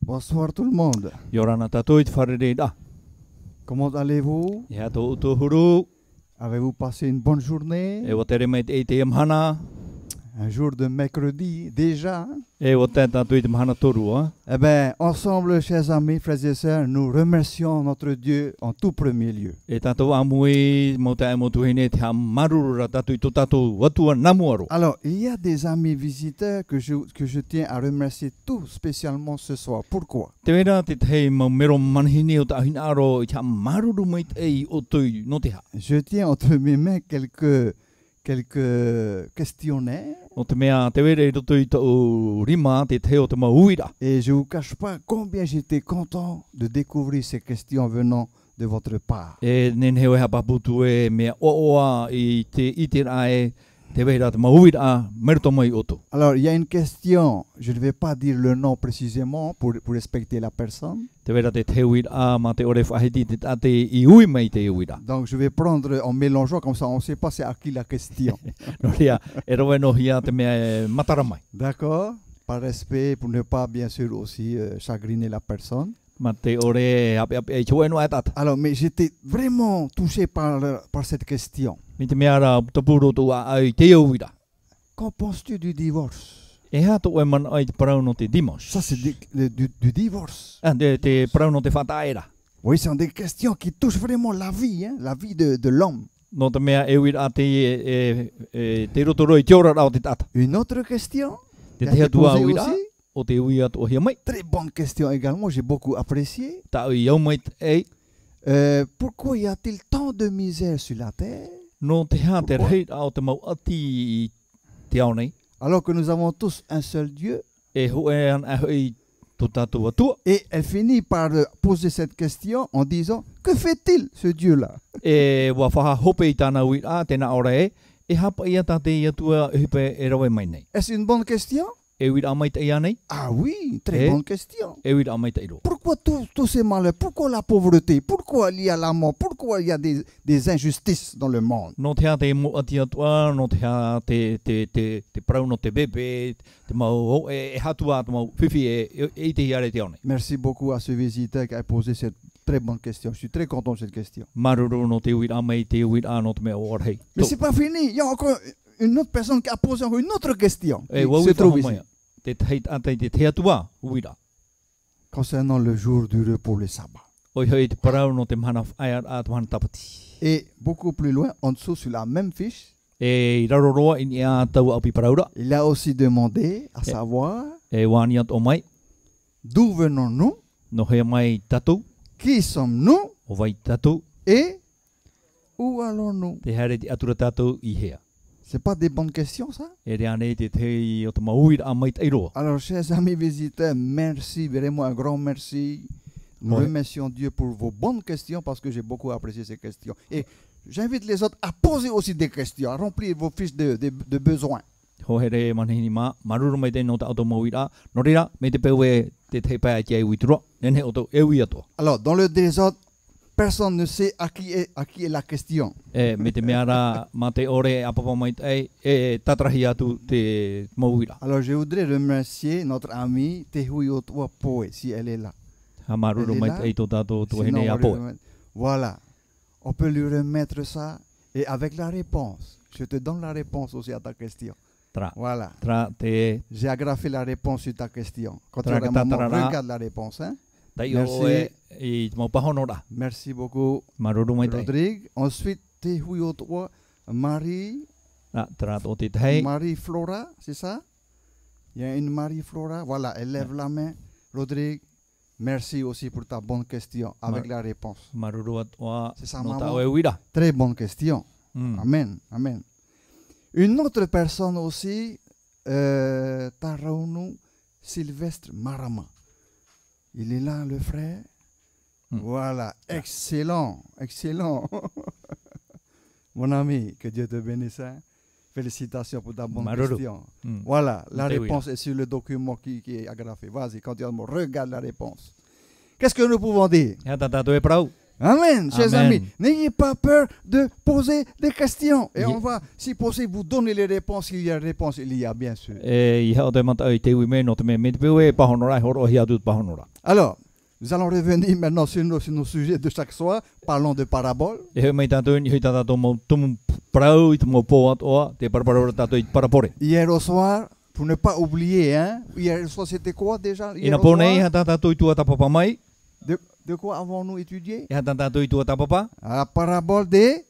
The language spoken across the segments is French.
Bonsoir tout le monde. Yorana tatuit farida. Comment allez-vous? Ya to huru. Avez-vous passé une bonne journée? E wotere met ete mhana. Un jour de mercredi déjà. Hein? E wote tatuit mhana toru. Eh bien, ensemble, chers amis, frères et sœurs, nous remercions notre Dieu en tout premier lieu. E tatu amui mota motu hine te marura tatuit to tatu watua namuaro. Alors, il y a des amis visiteurs que je tiens à remercier tout spécialement ce soir. Pourquoi? Te vera te tei mo mero manhini o ta hinaro te maruru mait ei o tui no te ha. Je tiens entre mes mains quelques questionnaires. O te mea te vere to tui to rima te te o te mauira. Et je ne vous cache pas combien j'étais content de découvrir ces questions venant de votre part. E nen heo ha paputu e mea oa I te itirae te vera te mauira merto mai oto. Alors, il y a une question, je ne vais pas dire le nom précisément pour respecter la personne. Te vera te te uira ma te ore whahiti te tate I ui mai te uira. Donc, je vais prendre en mélangeant, comme ça on ne sait pas c'est à qui la question. No ria, e roe no hia te mea matara mai. D'accord? Par respect, pour ne pas bien sûr aussi chagriner la personne. Ma te ore ape e chue no atata. Alors, mais j'étais vraiment touché par cette question. Mi te mea ra tapuro tu ai te uira. Qu'en penses-tu du divorce? E ha to e man ai te parau no te dimos. Ça, c'est du divorce. Te parau no te whataera. Oui, ce sont des questions qui touchent vraiment la vie, hein, la vie de l'homme. No te mea e uira te rotoro I te ora rao te tata. Une autre question Te qui a te été tua posée uira aussi. o te uia to hia mai. Très bonne question également, j'ai beaucoup apprécié. Ta I au mai e Pourquoi y a-t-il tant de misère sur la terre no te ha te Pourquoi? rei au te mau ati te au nei. alors que nous avons tous un seul Dieu? E ho e an a hoi to tatu atua. Et elle finit par poser cette question en disant, que fait-il ce Dieu-là? E wa whaha hope I tāna uira tēnā ora e hapa ia tate ia tua hipe e rawe mai nei. Est-ce une bonne question? E uira mai te ia nei, Ah oui, très Eh? bonne question. e uira mai te iro. Pourquoi tous ces malheurs? Pourquoi la pauvreté? Pourquoi il y a la mort? Pourquoi il y a des injustices dans le monde? No te ha te mo ati atua, no te ha te prau no te bebe, te mau e hatua te mau whiwhi e te hiare te aone. Merci beaucoup à ce visiteur qui a posé cette très bonne question. Je suis très content de cette question. Maruru no te uira mai te uira no te mea o orhei. Mais c'est pas fini. Il y a encore une autre personne qui a posé encore une autre question. E qui wau se I trouve whaha ici. mai. Te teit ate te atua uira. Concernant le jour du repos, le sabbat. Oi hei te parau no te mana whaia a te mana tapati. Et beaucoup plus loin, en dessous, sur la même fiche, E I raroroa I a tau api paraura. il a aussi demandé à savoir E wani at o mai, d'où venons-nous, no hea mai tatu, qui sommes-nous o vai tatu, et où allons-nous? te haere te atura tatu I hea. C'est pas des bonnes questions, ça? E rea nei te te o te mauira a mai te iroa. Alors, chers amis visiteurs, merci, vraiment un grand merci. Nous Ouais. remercions Dieu pour vos bonnes questions parce que j'ai beaucoup apprécié ces questions. Et j'invite les autres à poser aussi des questions, à remplir vos fiches de besoins. Ho here manhini ma, maruru mai te no te auto mauira, no rira, me te pewe te pai te ai uitura, nene o to e ui ato. Alors, dans le désordre, personne ne sait à qui est la question. E me te meara ma te ore apapa mai te ai, e tatrahi atu te mauira. Alors, je voudrais remercier notre amie Tehui Otua Poe, si elle est là. Ha maruru Elle est mai là? te ai to tato to Sinon, hene on va a lui poe. remettre. Voilà. On peut lui remettre ça. Et avec la réponse, je te donne la réponse aussi à ta question. Tra, Voilà. tra te J'ai agrafé la réponse sur ta question. Quand tu Tra- auras un moment, tra- regarde la réponse. Hein? tai Merci. o e I mau pahonora. Merci beaucoup, Maruru mai te ai. Rodrigue. Ensuite, Tehui Otua, Marie, Tra to te tei. Marie Flora, c'est ça? Il y a une Marie Flora. Voilà, elle lève la main. Rodrigue, merci aussi pour ta bonne question avec la réponse. Maruru at wa C'est ça, no maman. ta o e uira. Très bonne question. Mm. Amen, amen. Une autre personne aussi, Taraunu Sylvestre Marama. Il est là, le frère. Voilà, excellent, excellent. Mon ami, que Dieu te bénisse. Hein. Félicitations pour ta bonne Maruru. question. Mm. Voilà, la Théoria. réponse est sur le document qui est agrafé. Vas-y, quand tu regarde la réponse. Qu'est-ce que nous pouvons dire? Hea ta tato e parau. Amen, chers Amen. amis. N'ayez pas peur de poser des questions. Et Ye- on va, si possible, vous donner les réponses. Il y a réponses, il y a bien sûr. I hao te mata i te ui me no te me te pewe pahonora horo hi atu pahonora. Alors, nous allons revenir maintenant sur nos sujets de chaque soir. Parlons de paraboles. E he mai tātou ni hui tātou mo tumu parau i tumu pō atoa te paraparora tātou i parapore. Hier au soir, pour ne pas oublier, hein, hier au soir c'était quoi déjà? Hier Ina au pōne i soir, ha tātou i tua tapapa mai, de quoi avons-nous étudié? i ha tātou i tua tapapa, La parabole des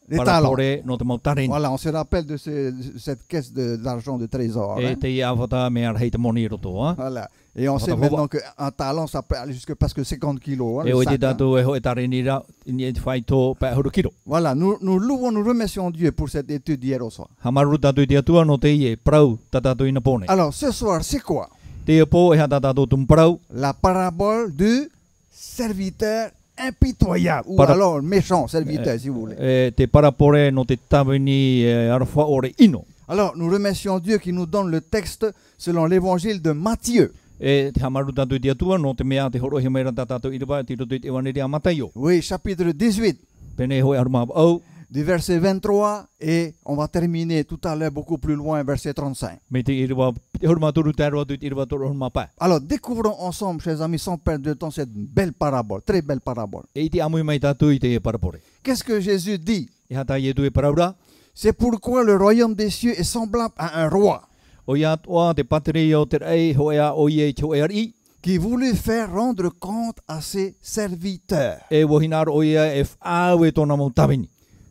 talents. parapore no te mau tareni. Voilà, on se rappelle de cette caisse d'argent de trésor. E Hein? te i awhata me ar hei te moni roto, ha? Voilà. Et on On sait va maintenant qu'un talent, ça peut aller jusqu'à presque 50 kilos. Hein, E le o sac, te hein. tātou e ho e tareni ra, i e te whai tō pa huru kiro. Voilà, nous louons, nous remercions Dieu pour cette étude hier au soir. Ha maru tātou i te atua no te i e parau tā tātou ina pōne. Alors, ce soir, c'est quoi? Te e pō e ha tātou tumu parau, La parabole du serviteur impitoyable. Ou Para- alors méchant serviteur, si vous voulez. e te parapore no te tawini e arwha ore ino. Alors, nous remercions Dieu qui nous donne le texte selon l'évangile de Matthieu. E te hamaru tātou i te atua no te mea te horo he meira tā tātou i rewa te roto i te wanere a Mataio. Oui, chapitre 18, Pene hoi aruma au, du verset 23, et on va terminer tout à l'heure beaucoup plus loin, verset 35. me te i rewa, te horuma turu te aroa tu i rewa turu horuma pa. Alors, découvrons ensemble, chers amis, sans perdre de temps, cette belle parabole, très belle parabole. E i te amui mai tātou i te e parapore. Qu'est-ce que Jésus dit? E hata i e tu e paraura, C'est pourquoi le royaume des cieux est semblable à un roi o ia toa te patere o te rei ho ea o i e te o e ari, qui voulut faire rendre compte à ses serviteurs. e wohinaro o ia e whāu e tōna mō tawini.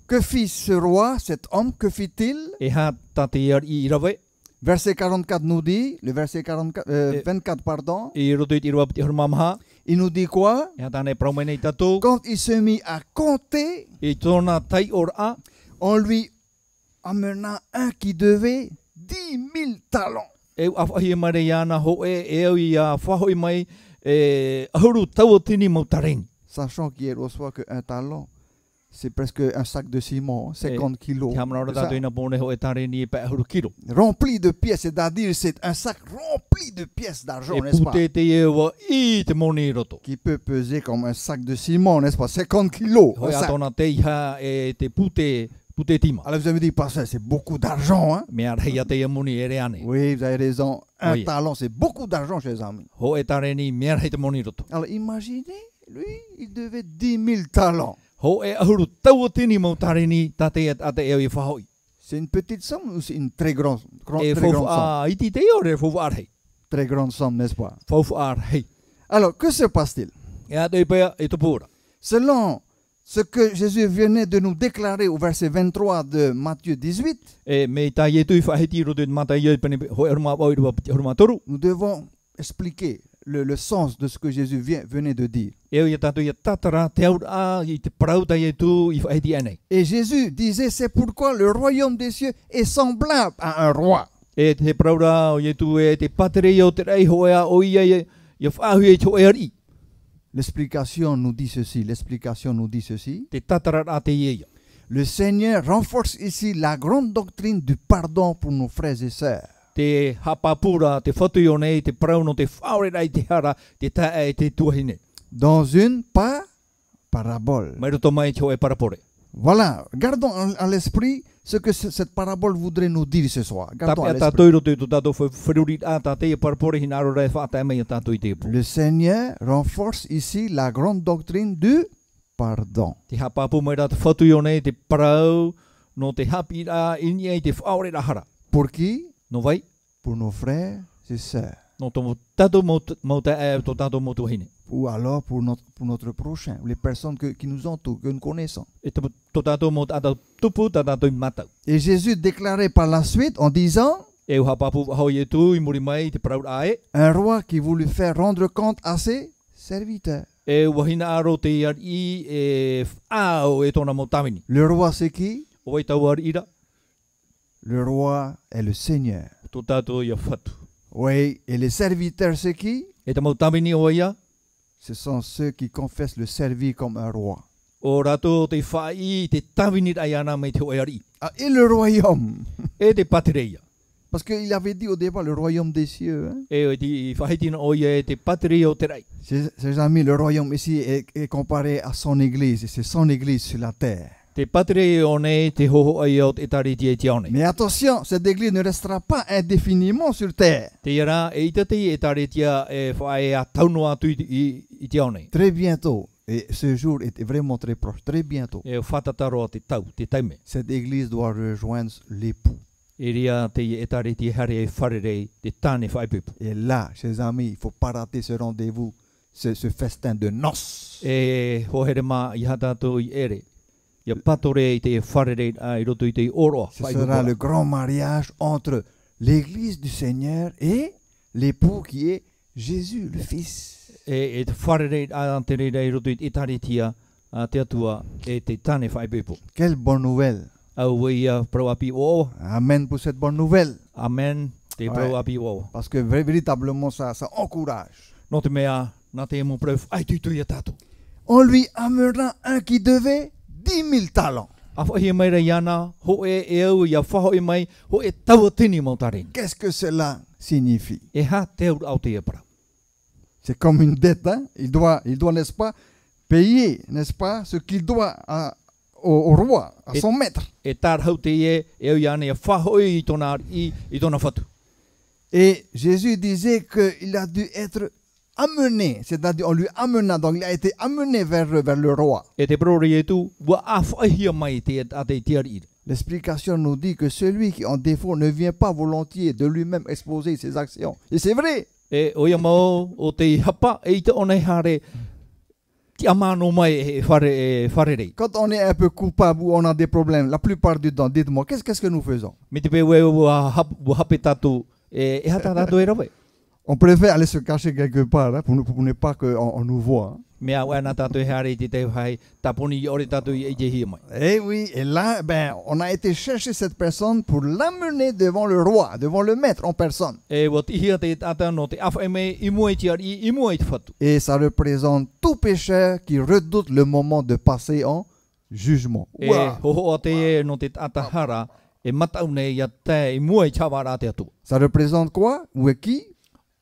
Que fit ce roi, cet homme, que fit-il? E ha tate i ari i rawe, Verset 44 nous dit, le verset 44, 24, pardon, i roto i te rewa te horuma maha, il nous dit quoi? e hata ne praumene i tātou, Quand il se mit à compter, e tōna tai o ra, on lui amena un qui devait 10 000 talents. e awhahi e mare iana ho e au i a whahoi mai, e ahuru tau o tini mō tareni. Sachant qu'hier au soir qu'un talent, c'est presque un sac de ciment, 50 kilos. Te hamara ora Ça, tātou ina pōne ho e tareni e pa ahuru kiro. rempli de pièces, c'est-à-dire c'est un sac rempli de pièces d'argent, E n'est-ce pas? pute te e wa i te moni roto. Qui peut peser comme un sac de ciment, n'est-ce pas? 50 kilos. Hoi un sac. atona te iha e te pute tima. Alors vous avez dit, pasteur, c'est beaucoup d'argent, hein? Mea rei a te e moni e reane. Oui, vous avez raison. Un Oui. talent, c'est beaucoup d'argent, chers amis. Ho e tareni mea rei te moni roto. Alors imaginez, lui, il devait 10 000 talents. Ho e ahuru tau o tini mō tareni tate e ate e i whahoi. C'est une petite somme ou c'est une très grande, E très fofu grande somme? a iti te ore fofu arhei. Très grande somme, n'est-ce pas? Fofu arhei. Alors, que se passe-t-il? E a te i pea e te pūra. Selon ce que Jésus venait de nous déclarer au verset 23 de Matthieu 18, E me ta i e tui whaheti roto i mata i e pene ho e horuma au i rua horuma toru. nous devons expliquer le sens de ce que Jésus venait de dire. E o i tātou i tatara te aura i te parauta i e tu i whaheti anei. Et Jésus disait, c'est pourquoi le royaume des cieux est semblable à un roi. E te praura o i tu e te patere i o te rei ho ea o ia i whahui e to e ari. L'explication nous dit ceci, l'explication nous dit ceci. Te tatara a te ia. Le Seigneur renforce ici la grande doctrine du pardon pour nos frères et sœurs. Te hapapura, te whatui o nei, te prauno, te whaore rai te hara, te tae e te tuahine. Dans une parabole. Mai roto mai te o e parapore. Voilà, gardons à l'esprit ce que cette parabole voudrait nous dire ce soir. Gardons Tape à a l'esprit. tātou i roto i tu tātou whiruri a tāte e parapore hina aro rai whaata mai a tātou i te epu. Le Seigneur renforce ici la grande doctrine du pardon. Te hapapu mai rā te whatui o nei, te parau, no te hapi rā ini e te whaore rā hara. Pour qui? No vai, Pour nos frères et sœurs. no tō tātou mau te e tō tātou mau tuahine. Ou alors pour notre prochain, les personnes qui nous entourent, que nous connaissons. E tō tātou mau tātou tupu, tā tātou i matau. Et Jésus déclarait par la suite en disant, E uha papu hoi e tu, i muri mai, te parau ae. un roi qui voulut faire rendre compte à ses serviteurs. E wahina aro te iar i e whaau e tōna mo tamini. Le roi c'est qui? O wai tau ar ira, Le roi est le Seigneur. tō tātou i a whatu. Oui, et les serviteurs c'est qui? E ta mau tamini o ia, Ce sont ceux qui confessent le servir comme un roi. o rato te whai, te tamini rai ana mai te oe ari. Ah, et le royaume? E te patere ia. Parce qu'il avait dit au départ le royaume des cieux. Hein. E ti whahitino o ia te patri o te rai. Chers amis, le royaume ici est comparé à son église. C'est son église sur la terre. Te patri o nei te hoho ai o te tariti e te aone. Mais attention, cette église ne restera pas indéfiniment sur terre. Te ira e itati e taritia e whae a taunua atu i te aone. Très bientôt, et ce jour est vraiment très proche, très bientôt, E whatataro te tau, te taime. cette église doit rejoindre l'époux. E ria te e tariti hare e wharerei te tāne whaipupu. Et là, chers amis, il ne faut pas rater ce rendez-vous, ce festin de noces. E hohere mā i hatato i ere. Ia patore i te wharerei a i roto i te oroa. Ce sera le grand mariage entre l'église du Seigneur et l'époux qui est Jésus, le Fils. E te wharerei a te rei roto i te taritia a te atua e te tāne whaipupu. Quelle bonne nouvelle. Au ia prau api o. Amen pour cette bonne nouvelle. Amen. Te prau api o. Parce que véritablement, ça encourage. No te mea, nā te mo prau ai tuitui a tātou. On lui amena un qui devait 10 000 talents. A whahi mai rei ana, ho e au ia whaho mai, ho e taua tini mau tarini. Qu'est-ce que cela signifie? E ha te au au te e para. C'est comme une dette. Hein? Il doit, n'est-ce pas, payer, n'est-ce pas, ce qu'il doit au roi, à son maître. E tār hau te e au iana ia whaho i tona whatu. Et Jésus disait qu'il a dû être amené, c'est-à-dire on lui amena, donc il a été amené vers le roi. E te prori e tu, wa a whaihia mai te a te tiari ira. L'explication nous dit que celui qui en défaut ne vient pas volontiers de lui-même exposer ses actions. Et c'est vrai. E o ia mau o te hapa e te one hare ti amano mai e wharerei. Quand on est un peu coupable ou on a des problèmes, la plupart du temps, dites-moi, qu'est-ce que nous faisons? Me te pe wa hape tatu e hata tatu e rawe. On préfère aller se cacher quelque part hein, pour ne pas qu'on nous voit. Hein. Mea wana tatu e hare te te hai taponi i ore tatu i te hia mai. Eh oui, et là, on a été chercher cette personne pour l'amener devant le roi, devant le maître en personne. E wa tihia te tata no te awha me i mua i tiari i mua i te whatu. Et ça représente tout pécheur qui redoute le moment de passer en jugement. E hoho a te e no te tata hara e matau nei ia te i mua i chawara te atu. Ça représente quoi? Ou qui?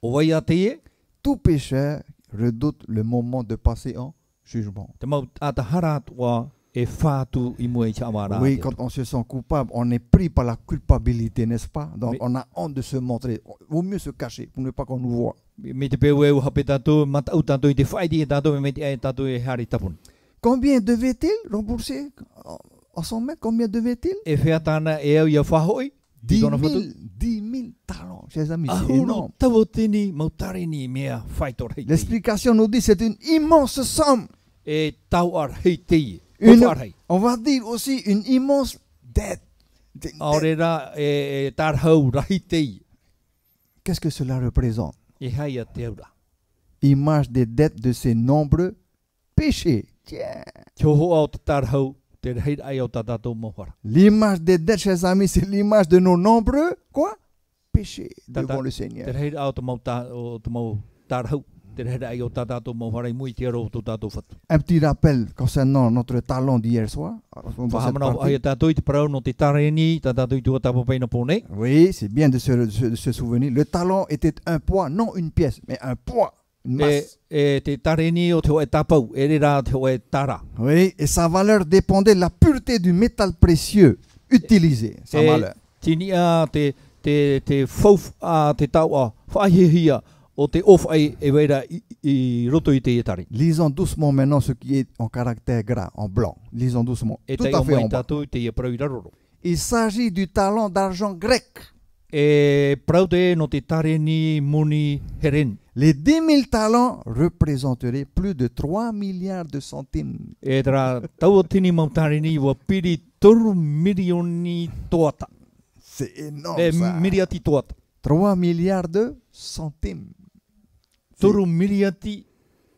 O wai a te e, Tout pécheur redoute le moment de passer en jugement. te mau tata hara atua e whātu i mua i chawara Oui, te quand atu. on se sent coupable, on est pris par la culpabilité, n'est-ce pas? Donc Mais- on a honte de se montrer. Vaut mieux se cacher pour ne pas qu'on nous voit. Me te peu e hape tatu, matau tatu i te whaidi e tatu, me te e tatu e hare tapun. Combien devait-il rembourser à son maître? Combien devait-il? E wheatana e au ia whahoi, 10 tona 000, whatu. 10 000 talents, chers amis, c'est Ahu no énorme. tawo tini mau tarini mea whaitor hei te. L'explication nous dit que c'est une immense somme. E tau ar hei te. Une- Ar hei. On va dire aussi une immense dette. Une dette. Aorera e tar hau rahi te. Qu'est-ce que cela représente? E hai a te aura. Image des dettes de ses nombreux péchés. Tiens. Te ho au te tar hau, te rei ai au tatatou mohara. L'image des dettes, chers amis, c'est l'image de nos nombreux, quoi? Péchés Tata- devant le Te Seigneur. rei au te mau tar hau, te rei ai au tatatou mohara i mui te aro tu tatou whatu. Un petit rappel concernant notre talent d'hier soir. Dans cette Whahamana partie. ai a tatou i te parau no te tareni, tatatou i tua tapo peina pone. Oui, c'est bien de se souvenir. Le talent était un poids, non une pièce, mais un poids, une masse. E te tareni o te hoe tapau, e re rā te hoe tara. Oui, et sa valeur dépendait de la pureté du métal précieux utilisé. Sa valeur. Tini a te whauf a te tau a whaihihia o te off ai e weira i roto i te tari. Lisons doucement maintenant ce qui est en caractère gras, en blanc. Lisons doucement. E Tout te à o fait en mai bas. tatu te e parau i raroro. Il s'agit du talent d'argent grec. E parau te no te tareni muni heren. Les 10 000 talents représenteraient plus de 3 milliards de centimes. E tera tau o tini mau tareni wa piri toru milioni toata. C'est énorme E ça. miriati toata. 3 milliards de centimes. Toru miriati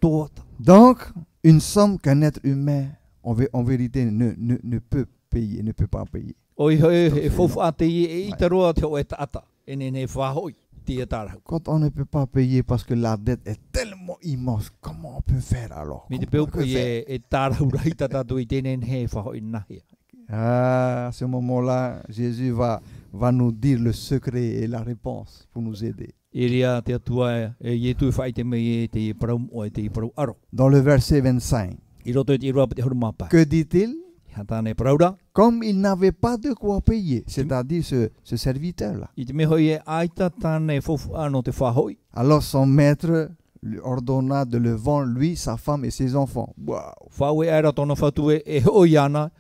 toata. Donc, une somme qu'un être humain, en vérité, ne peut payer, ne peut pas payer. Oi hoi e fofu a te i e itaroa te o e taata. E ne whahoi te e tarau. Quand on ne peut pas payer parce que la dette est tellement immense, comment on peut faire alors? Mi te Comment on peu peut faire? e tarau rai tatu i tēnen he whahoi nahia. Ah, à ce moment-là, Jésus va va nous dire le secret et la réponse pour nous aider. Iria te atua e tu fai te me e te parau o te parau aro. Dans le verset 25, I roto i roa te huru mapa. que dit-il? Hatane paraura. Comme il n'avait pas de quoi payer, c'est-à-dire ce serviteur-là. I te me hoi e aita tane fofu ano te whahoi. Alors son maître lui ordonna de le vendre, lui, sa femme et ses enfants. Wow. Whaue aira tona whatue e hoi ana,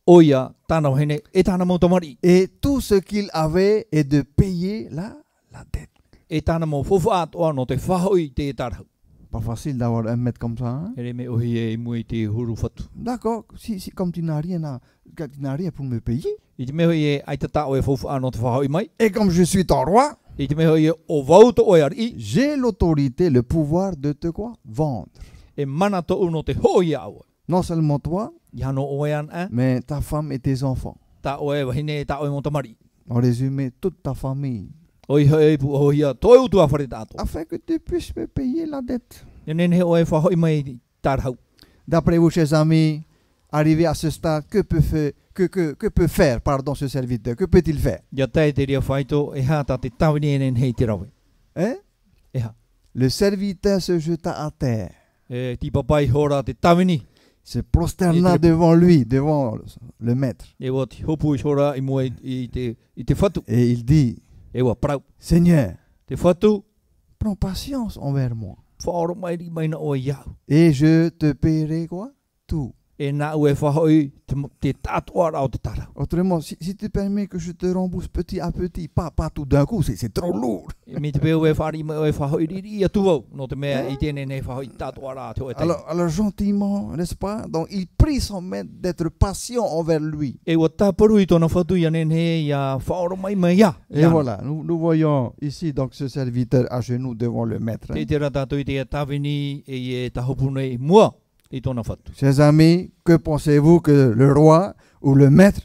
oia, tana wahine, e tana mautamari. Et tout ce qu'il avait est de payer la dette. E tana mo fofu ato ano te whahoi te tarau. Pas facile d'avoir un maître comme ça. Hein? Ere me ohi e mui te huru whatu. D'accord, si comme tu n'as rien pour me payer, I te me hoi e aita tao e fofu ano te whahoi mai. et comme je suis ton roi, I te me hoi e o vauto o ari. j'ai l'autorité, le pouvoir de te quoi? Vendre. E mana to uno te hoi awa. Non seulement toi, I hano oe an mais ta femme et tes enfants. ta oe wahine ta oe mautamari. En résumé, toute ta famille. Oi hoi pu hoia toi utu a whare tato. Afin que tu puisses me payer la dette. E nen he oe whahoi mai tarhau. D'après vous, chers amis, arrivé à ce stade, que peut faire ce serviteur? Que peut-il faire? Ia tai te ria whaito e hata te tawini e nen hei te rawe. Hein? Eha. Le serviteur se jeta à terre, E ti papai hora te tawini. se prosterna devant lui, devant le maître. E wa ti hopu i hora i mua i te whatu. Et il dit, E wa prau. Seigneur, Te whatu, prends patience envers moi. whaoro mai ri mai na oe iau. Et je te paierai quoi? Tout. E nā ue whahoi te tātua rao te tara. Autrement, si tu permets que je te rembourse petit à petit, pas tout d'un coup, c'est trop lourd. E mi te peo e whari mai oe whahoi riri a tuwau. No te mea i tēne nei whahoi tātua rao te oe tai. Alors gentiment, n'est-ce pas? Donc il prie son maître d'être patient envers lui. E wa tāparu i tōna whatu ia nen he ia whaoro mai mai ia. Et voilà, nous voyons ici donc ce serviteur à genoux devant le maître. Te te ratato i te tawini e e tahopune i mua i tōna whatu. Chers amis, que pensez-vous que le roi ou le maître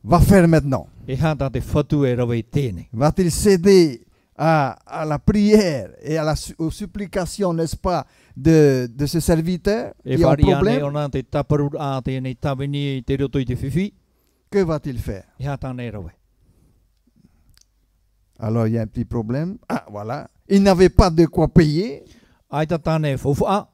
va faire maintenant? E hata te whatu e rawe i tēne. Va-t-il céder à la prière et aux supplications, n'est-ce pas, de ce serviteur E qui a un whari ane problème? ona te taparu a tēnei tawini i te roto i te whiwhi. Que va-t-il faire? E hata nei rawe. Alors il y a un petit problème. Ah voilà, il n'avait pas de quoi payer. Aita tāne whawha.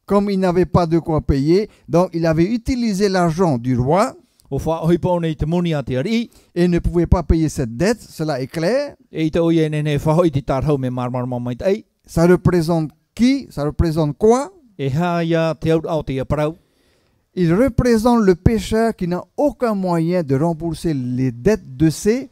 Comme il n'avait pas de quoi payer, donc il avait utilisé l'argent du roi O whaohi pōne i te moni a te ari. et ne pouvait pas payer cette dette, cela est clair. E i te oia nene whahoi te tarhau me marmarama mai tei. Ça représente qui? Ça représente quoi? E haia te aut au te aparau. Il représente le pécheur qui n'a aucun moyen de rembourser les dettes de ses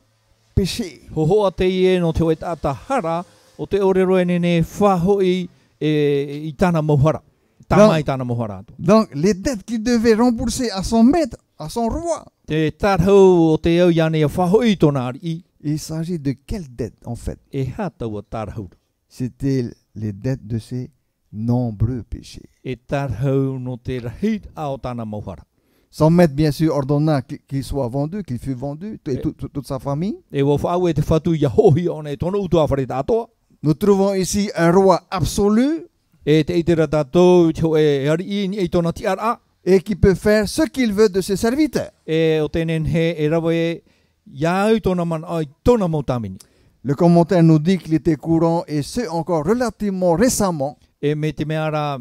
péchés. Ho hoa te ie no te oe tata hara o te orero e nene whahoi i tana mohara. Tamai tana mohara. Donc les dettes qu'il devait rembourser à son maître, à son roi. Te tarhau o te au iane a whahoi tona ari. Il s'agit de quelle dette en fait? E hata ua tarhau. C'était les dettes de ses nombreux péchés. E tarhau no te rahit ao tana mohara. Son maître, bien sûr, ordonna qu'il soit vendu, qu'il fût vendu, et toute sa famille. E wa whau e te whatu ia hohi o ne tona utua whare tātoa. Nous trouvons ici un roi absolu E te itera tātou te e ari i ni e tona ti ara. et qui peut faire ce qu'il veut de ses serviteurs. E o tenen he e rawa e iau tona man ai tona mautamini. Le commentaire nous dit qu'il était courant, et ce encore relativement récemment, E me te meara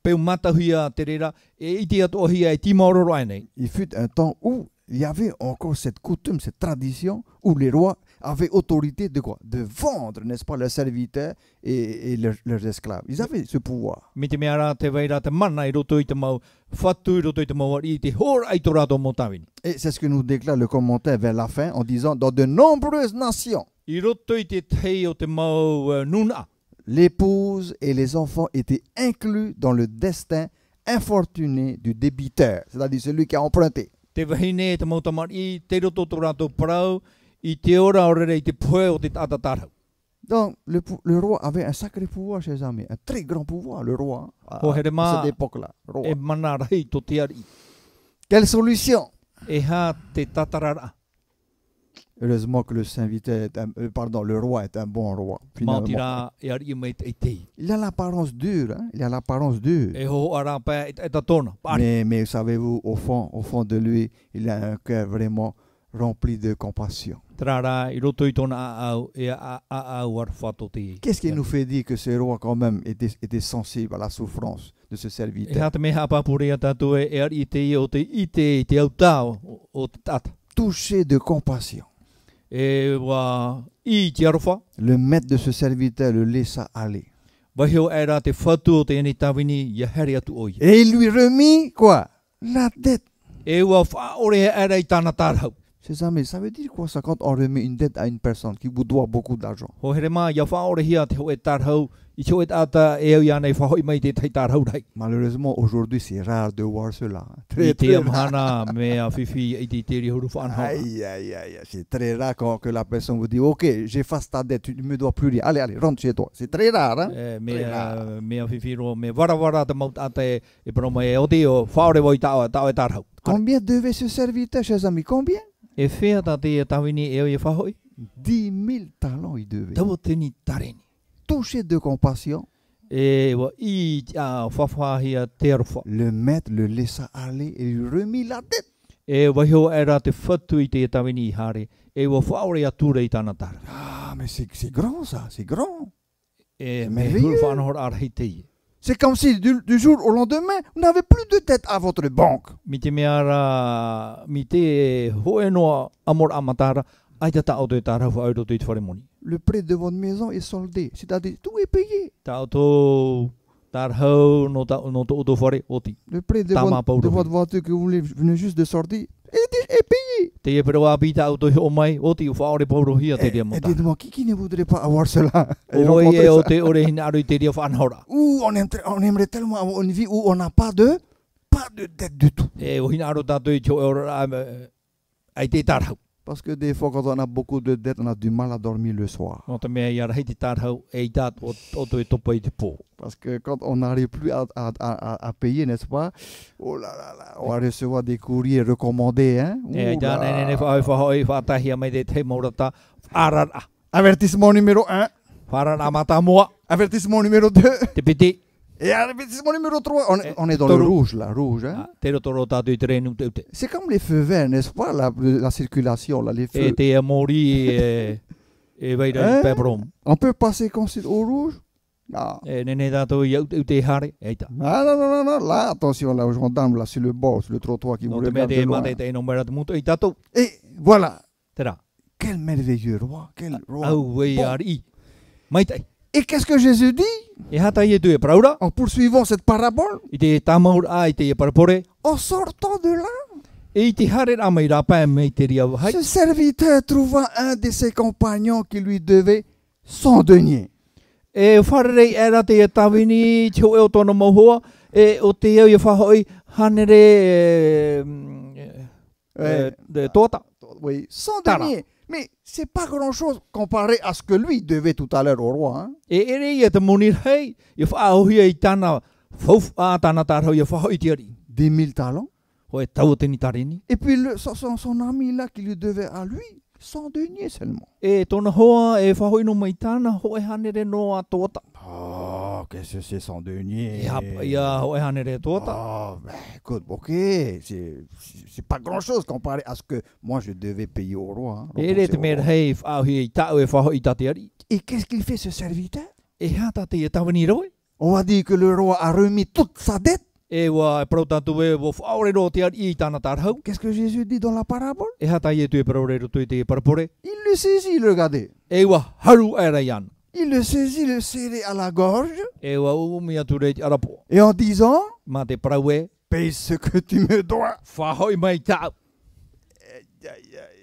peu matahuia te rera e iti atu hia e timaororo ai nei. il fut un temps où il y avait encore cette coutume, cette tradition, où les rois avaient autorité de quoi? De vendre, n'est-ce pas, leurs serviteurs et leurs esclaves. Ils avaient ce pouvoir. Me te meara te veira te mana i roto i te mau whatu i roto i te mau i te hora i tō rātou mautamini. Et c'est ce que nous déclare le commentaire vers la fin en disant, dans de nombreuses nations, I roto i te tei o te mau nuna. l'épouse et les enfants étaient inclus dans le destin infortuné du débiteur, c'est-à-dire celui qui a emprunté. Te wahine te mautamari te roto tō rātou parau i te ora o rere i te poe o te tata tarau. Donc, le roi avait un sacré pouvoir, chers amis, un très grand pouvoir, le roi, à cette époque-là. E mana rahi tō te ari. Quelle solution? E ha te tatarara. Heureusement que le roi est un bon roi. Finalement. Mautira e ari mai te tei. Il a l'apparence dure, hein? Il a l'apparence dure. E ho ara pa e tatona. Mais savez-vous, au fond de lui, il a un cœur vraiment rempli de compassion. Trara i roto i tōna au e au ar whato te. Qu'est-ce qui nous fait dire que ce roi quand même était sensible à la souffrance de ce E serviteur? hata me hapa pure a tātou e ar i te i o te ite i te au tau o te tata. Touché de compassion. E wa i te arofa. Le maître de ce serviteur le laissa aller. Wahio e rā te whatu o te eni tawini i hari atu oi. Et il lui remit quoi? La dette. E ua whaore e ara i tāna tārhau. Ses amis, ça veut dire quoi ça quand on remet une dette à une personne qui vous doit beaucoup d'argent? Ho here mā, ia whaore hia te hoe tārhau, i te hoe tāta e au ianei whahoi mai te tai tārhau rei. Malheureusement, aujourd'hui, c'est rare de voir cela. I te rare. amhana me a whiwhi i te teri huru whanhau. Aïe, aïe, aïe, c'est très rare que la personne vous dit, ok, j'efface ta dette, tu ne me dois plus rien. Allez, allez, rentre chez toi. C'est très rare, hein? Me a whiwhi roa, me warawara te maut ate e promo e o te o whaore woi tau e tārhau. Combien devait ce serviteur, chers amis? Combien? E whea tā te tawini e au i whahoi, 10 000 talents il devait. tawa tini tareni. Touché de compassion, E wa i a whawhahia te arofa. le maître le laissa aller et lui remit la dette. E wahio e rā te whatu i te tawini i hare, e wa whaore ature i tāna tara. Ah, mais c'est grand ça, c'est grand. E me merveilleux. huru whanahor arhei te i. C'est comme si du jour au lendemain, vous n'avez plus de dette à votre banque. Mi te mea rā, mi te hoe noa amor amatara, ai te tau te tāra wha auro te whare moni. Le prêt de votre maison est soldé, c'est-à-dire tout est payé. Tau tō tārhau no tō tō whare oti. Le prêt de, Tama de Paulo. votre voiture que vous venez juste de sortir est payé. Te e pero api tau tō o mai, oti u whaore pauro hia te rea Et mota. dites-moi, qui ne voudrait pas avoir cela? Et Oi rencontrer e o ça? te ore hina aru i te rea whanahora. Ou on aimerait tellement avoir une vie où on n'a pas de dette du tout. E o hina aru tātou i tō ora ai te tārhau. Parce que des fois, quand on a beaucoup de dettes, on a du mal à dormir le soir. No te mea i ara hei te tārhau e i tāt o tō e topa i te pō. Parce que quand on n'arrive plus à payer, n'est-ce pas? Oh là là là, on va recevoir des courriers recommandés. Hein? E Ouh tā là. nene whahoi whatahia mai te maurata. Arara. Avertissement numéro 1, Wharara mata moa. avertissement numéro 2, Te piti. et avertissement numéro 3. On est dans Toro. le rouge là, rouge. Hein? Te rotoro tātou i te renu te ute. C'est comme les feux verts, n'est-ce pas? La circulation, là, les E feux. te mori e veira i peprom. On peut passer comme c'est au rouge? Non. E nene tātou i ute hare. Eita. Ah, non, non, non, non. Là, attention, là, aux gendarmes, là, sur le bord, sur le trottoir qui vous No te mea regardent de te loin. mate te nomera te mutu i tātou. Et voilà. Tera. Quel merveilleux roi. Quel roi. Au wei Bon. ari. Mai tai. Et qu'est-ce que Jésus dit E hata i e tu e praura. en poursuivant cette parabole? I te tamaur a i te e parapore. En sortant de là, E i te hare rā mai rā pae mei te ria wahai. ce serviteur trouva un de ses compagnons qui lui devait 100 deniers. E wharerei era te e tawini te o tono mohua. E o te au i whahoi hanere de tōta. Oui, 100 Tara. deniers. Mais c'est pas grand-chose comparé à ce que lui devait tout à l'heure au roi. Hein? E ere i e te monir hei. I whaahohia i tāna whauf a tāna tārhau i whahoi te ari. 10 000 talents. Ho e tau tini tarini. Et puis son ami là qui lui devait à lui 100 deniers seulement. E tōna hoa e whahoi no mai tāna ho e hanere no a tōta. Oh, qu'est-ce que c'est 100 deniers? E hapa ia ho e hanere tōta. Oh, ben, écoute, ok, c'est pas grand-chose comparé à ce que moi je devais payer au roi. Hein, E re te mea hei whaahohia i tāu e whahoi i tāte ari. Et qu'est-ce qu'il fait ce serviteur? E hata te e tawini roi. On va dire que le roi a remis toute sa dette. E wa e prautatu e wo whaore ro te ari i tāna tārhau. Qu'est-ce que Jésus dit dans la parabole? E hata i e tu e praure ro tu e te e parapore. Il le saisit, regardez. E wa haru era ian. Il le saisit, le serrait à la gorge E wa umi atu rei arapo. et en disant, Ma te praue, paye ce que tu me dois. whahoi mai tāu. Aïe, aïe, aïe.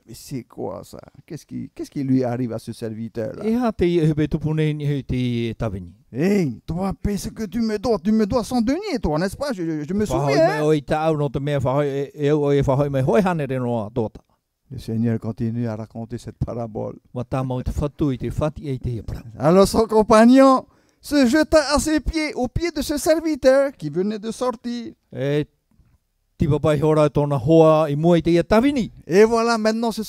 Mais c'est quoi ça? Qu'est-ce qui lui arrive à ce serviteur-là? E hata i e hebe tupune ni he te e tawini. Hey, toi, paye ce que tu me dois. Tu me dois 100 deniers, toi, n'est-ce pas? Je me Whahoi souviens. mai Hein? o i tāu no te mea whahoi e o e whahoi mai hoi hanere no a tōta. Le Seigneur continue à raconter cette parabole. Wa tā mau te whatu i te whati e te e pra. Alors son compagnon se jeta à ses pieds, aux pieds de ce serviteur qui venait de sortir. E tipa pai hora tōna hoa i mua i te e tawini. Et voilà, maintenant, c'est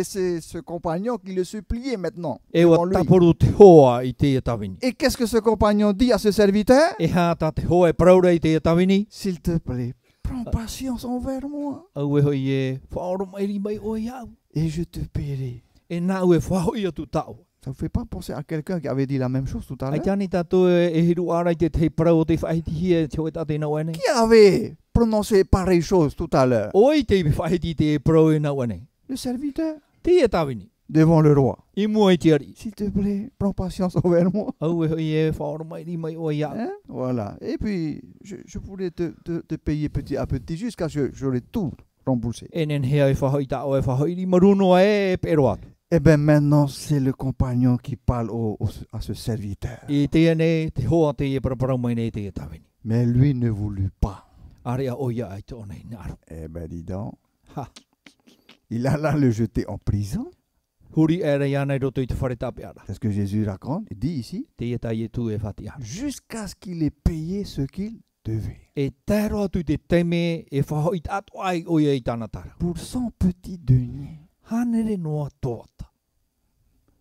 ce compagnon qui le suppliait maintenant. E devant wa lui. taporu te hoa i te e tawini. Et qu'est-ce que ce compagnon dit à ce serviteur? E hata te hoa e praura i te e tawini. S'il te plaît, Prends patience envers moi Au e hoi e whaoro mai ri mai o iau. et je te paierai. E nā ue whahoi atu tau. Ça ne vous fait pas penser à quelqu'un qui avait dit la même chose tout à Ai l'heure? tani tato e hiru ara i te tei parau o te whaiti hia te hoi tate nau ane. Qui avait prononcé pareille chose tout à l'heure? Oi te whaiti te parau e nau ane. Le serviteur Te e tawini. devant le roi. I mua i te ari. S'il te plaît, prends patience envers moi. Au e hoi e whaoro mai ri mai o iau. Hein? Voilà. Et puis, je pourrais te payer petit à petit jusqu'à ce que j'aurai tout remboursé. E nen hea e whahoi ta o e whahoi ri maruno e pero atu. Eh bien, maintenant, c'est le compagnon qui parle à ce serviteur. I te ane te hoa te e paraparau mai nei te e tawini. Mais lui ne voulut pas. Are a o ia ai te ona i naro. Eh bien, dis donc. Ha. Il alla le jeter en prison. Huri e rei ana i roto i te whare tape ara. C'est ce que Jésus raconte. Il dit ici. Te e tai e tu e whati ara. Jusqu'à ce qu'il ait payé ce qu'il devait. E tēro atu te teime e whahoi atu ai o ia i tāna tara. Pour 100 petits deniers, Hanere noa tōta.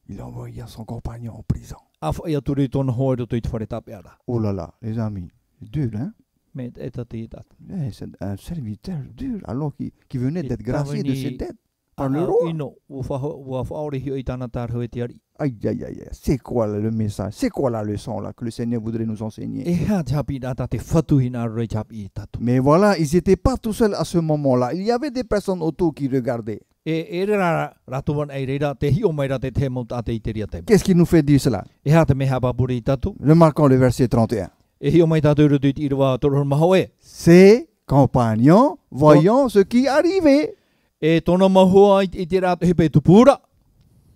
il envoya son compagnon en prison. A whai atu rei tōna hoa i roto i te whare tape ara. Oh là là, les amis, dur, hein? Me e ta te i tata. C'est un serviteur dur, alors qui venait d'être gracié de ses dettes par le Ana roi. ino, ua whaore hio i tāna tara hoi te ari. Aïe, aïe, aïe, aïe. C'est quoi le message? C'est quoi la leçon là que le Seigneur voudrait nous enseigner? E hea te hapi nā te whatuhi nā rei te hapi i tatu. Mais voilà, ils n'étaient pas tout seuls à ce moment-là. Il y avait des personnes autour qui regardaient. E rara ratoan ei reira te hio mai ra te te mau tate i te ria te. Qu'est-ce qui nous fait dire cela? E hea te meha papuri i tatu. Remarquons le verset 31. E hio mai tatu i roto i te irawa toro maho e. Ses compagnons, voyant ce qui arrivait, E tōna mahua i te rātu hepe tupura.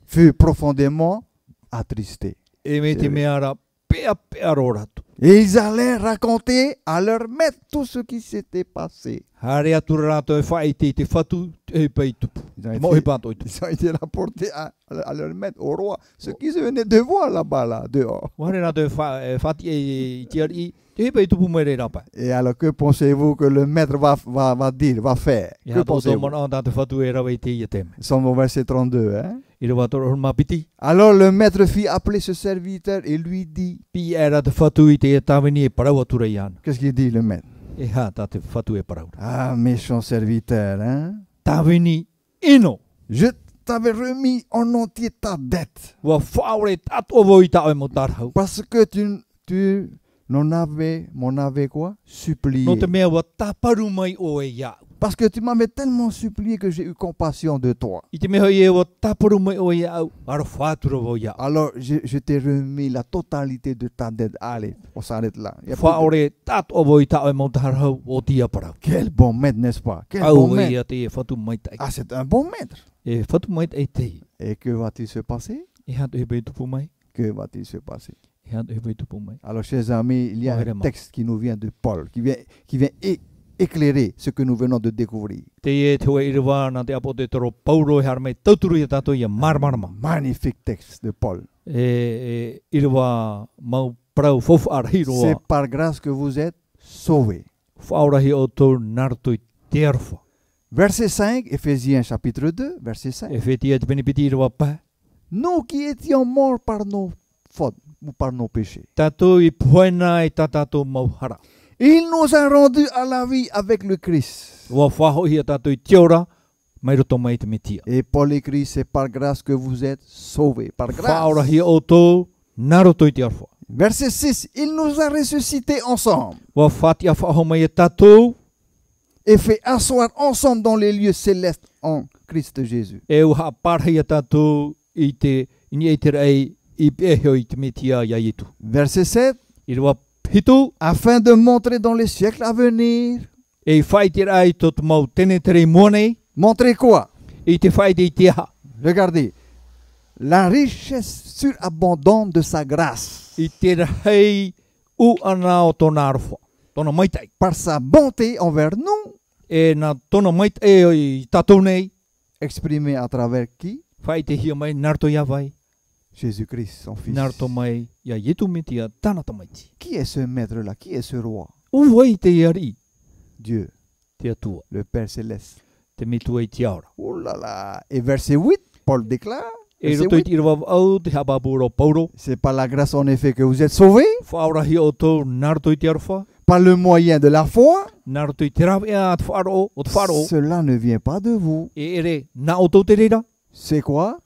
furent profondément attristés. E me te mea ra pea ro ratu. Et ils allaient raconter à leur maître tout ce qui s'était passé. Hare atu rātu e whai te whatu hepe i tupu. Ils Mo he pāto i tupu. ont été rapportés à leur maître, au roi, ce qui se venait de voir là-bas, là, dehors. Wahare rātu e whati e te ari te hepe i tupu mai re rapa. Et alors, que pensez-vous que le maître va dire, va faire? E Que hato tō pensez-vous? mana o tātu whatu e rawa i te ia teme. Somme au verset 32. Hein? I rawa toro mapiti. Alors le maître fit appeler ce serviteur et lui dit, Pi e rātu whatu i te e tāwini e parau atura i ana. qu'est-ce qu'il dit le maître? E hā tātu whatu e parau. Ah, méchant serviteur, hein? Tāwini ino. Je t'avais remis en entier ta dette Wa whaore tātu o voi tāo e mo tarhau. parce que tu m'en avais quoi? Supplié. No te mea wa taparu mai o e iau. Parce que tu m'avais tellement supplié que j'ai eu compassion de toi. I te mea i e wa taparu mai o e iau. Aro whātura o iau. Alors je t'ai remis la totalité de ta dette. Allez, on s'arrête là. Y a plus de- Whaore tātu o voi tāo e mo tarhau o tia parau. Quel bon maître, n'est-ce pas? Quel bon Au e maître. ia te e whatu mai tai. Ah, c'est un bon maître. E whatu mai tai te. Et que va-t-il se passer? E hātu hepe i tupu mai. Que va-t-il se passer? E hātu hepe i tupu mai. Alors, chers amis, il y a un Vraiment. texte qui nous vient de Paul, qui vient éclairer ce que nous venons de découvrir. Te e te oe iriwa nā te apo te toro Paulo e harmei tauturu i tātou i a marmarama. Magnifique texte de Paul. E iriwa mau prau fofu arahiroa. C'est par grâce que vous êtes sauvés. Whaorahi o tō naruto i te arwha. Verset 5, Éphésiens chapitre 2, verset 5. E whetia te penipiti iriwa pā. Nous qui étions morts par nos fautes ou par nos péchés, Tātou i puena e tātātou mauhara. il nous a rendus à la vie avec le Christ. Wa whahohi a tātou i te ora, mai roto mai te metia. Et Paul écrit, c'est par grâce que vous êtes sauvés. Par grâce. Whaorahi o tō naruto i te arwha. Verset 6, il nous a ressuscités ensemble Wa whatia whaho mai e tātou, et fait asseoir ensemble dans les lieux célestes en Christ Jésus. e uha parhei a tātou i te ini e te rei i peheo i te metia ia itu. Verset 7, I rewa pitu, afin de montrer dans les siècles à venir. e whai te rei tot mau tene tere moanei, Montrer quoi? i te whai te i te aha. Regardez, la richesse surabondante de sa grâce, I te rei u ana o tōna arwha. Tōna maitai. par sa bonté envers nous, E nā tōna maitai i tātou nei, exprimée à travers qui? whai te hia mai narto ia vai, Jésus-Christ, son Fils. narto mai ia yetu metia tānata maiti. Qui est ce maître-là? Qui est ce roi? Uwai te iari, Dieu, te atua, le Père Céleste. te metua i te aura. Oh là là! Et verset 8, Paul déclare, E verset roto i 8, te irawa au te hababuro Paulo, c'est par la grâce en effet que vous êtes sauvés, whaorahi o tō narto i te arwha, par le moyen de la foi, Nā roto I te rawe a te whaaro o te whaaro. cela ne vient pas de vous. E ere nā o tō te reira. C'est quoi?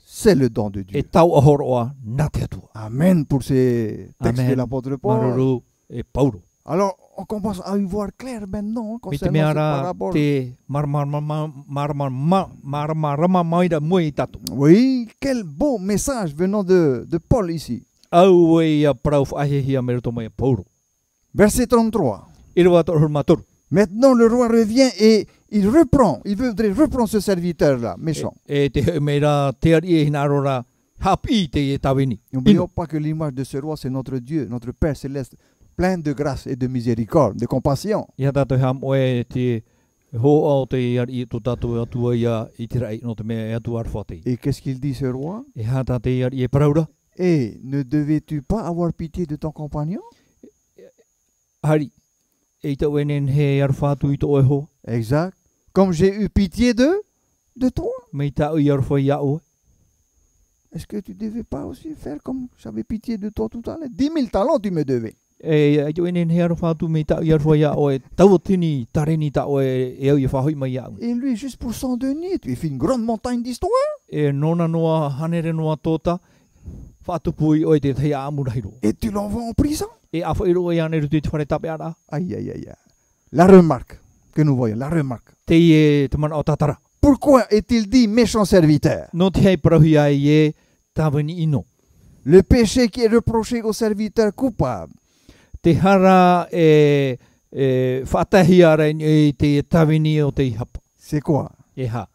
C'est le don de E Dieu. tau ahoroa nā te atua. Amen pour ces textes Amen. de l'apôtre Paul. Maruru e Paulo. Alors, on commence à y voir clair maintenant Me te concernant mea cette rā parabole. te marama maira mua I tatu. Oui, quel beau message venant de Paul ici. Au e ia parau whaahehia me roto mai Paulo. Verset 33. I rewa tō matoru. Maintenant, le roi revient et il voudrait reprendre ce serviteur-là, méchant. E te meira te ari e hina arora hapi te e tawini. N'oublions pas que l'image de ce roi, c'est notre Dieu, notre Père céleste, plein de grâce et de miséricorde, de compassion. Ia tātou ha moe te ho o te ari I tō tātou atua ia I te rai no te mea e atua arwhate. Et qu'est-ce qu'il dit, ce roi? E ha tātou ari e paraura. Et ne devais-tu pas avoir pitié de ton compagnon? Hari, e tau enen he arwhatu I tō e ho. Exact. Comme j'ai eu pitié de toi. Me tau I arwha ia oe. Est-ce que tu ne devais pas aussi faire comme j'avais pitié de toi tout à l'heure? 10 000 talents tu me devais. E tau enen he arwhatu me tau I arwha ia oe. Tau tini tareni tau e au I whahoi mai ia oe. Et lui, juste pour son denier, tu as fait une grande montagne d'histoire. E nona noa hanere noa tōta. Whatupui oe te thea amurahiro. Et tu l'envoies en prison. E awha iro e aneru te whare tape ara. Aïe, aïe, aïe. La remarque que nous voyons, la remarque. Te e te mana o tatara. Pourquoi est-il dit méchant serviteur? No te hei parahui ai e tawini ino. Le péché qui est reproché au serviteur coupable, Te hara e whatahi ara e te tawini o te hapa. c'est quoi? E ha.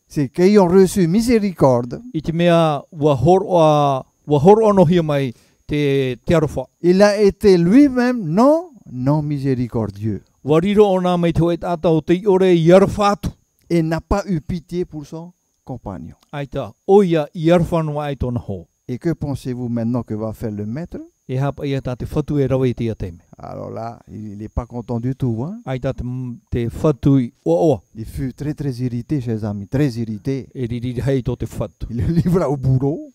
C'est qu'ayant reçu miséricorde, I te mea ua horo ano hia mai te arofa. il a été lui-même non miséricordieux Ua riro o nā mai te oe tata o te I ore I arofa atu. et n'a pas eu pitié pour son compagnon. Aita, oia I arofa noa ai tōna ho. Et que pensez-vous maintenant que va faire le maître? E hapa ia tā te whatu e rawe I te ateme. Alors là, il n'est pas content du tout. Hein? Aita te whatu I oa. Il fut très très irrité, chers amis, très irrité. E riri hei tō te whatu. Il le livra au bourreau.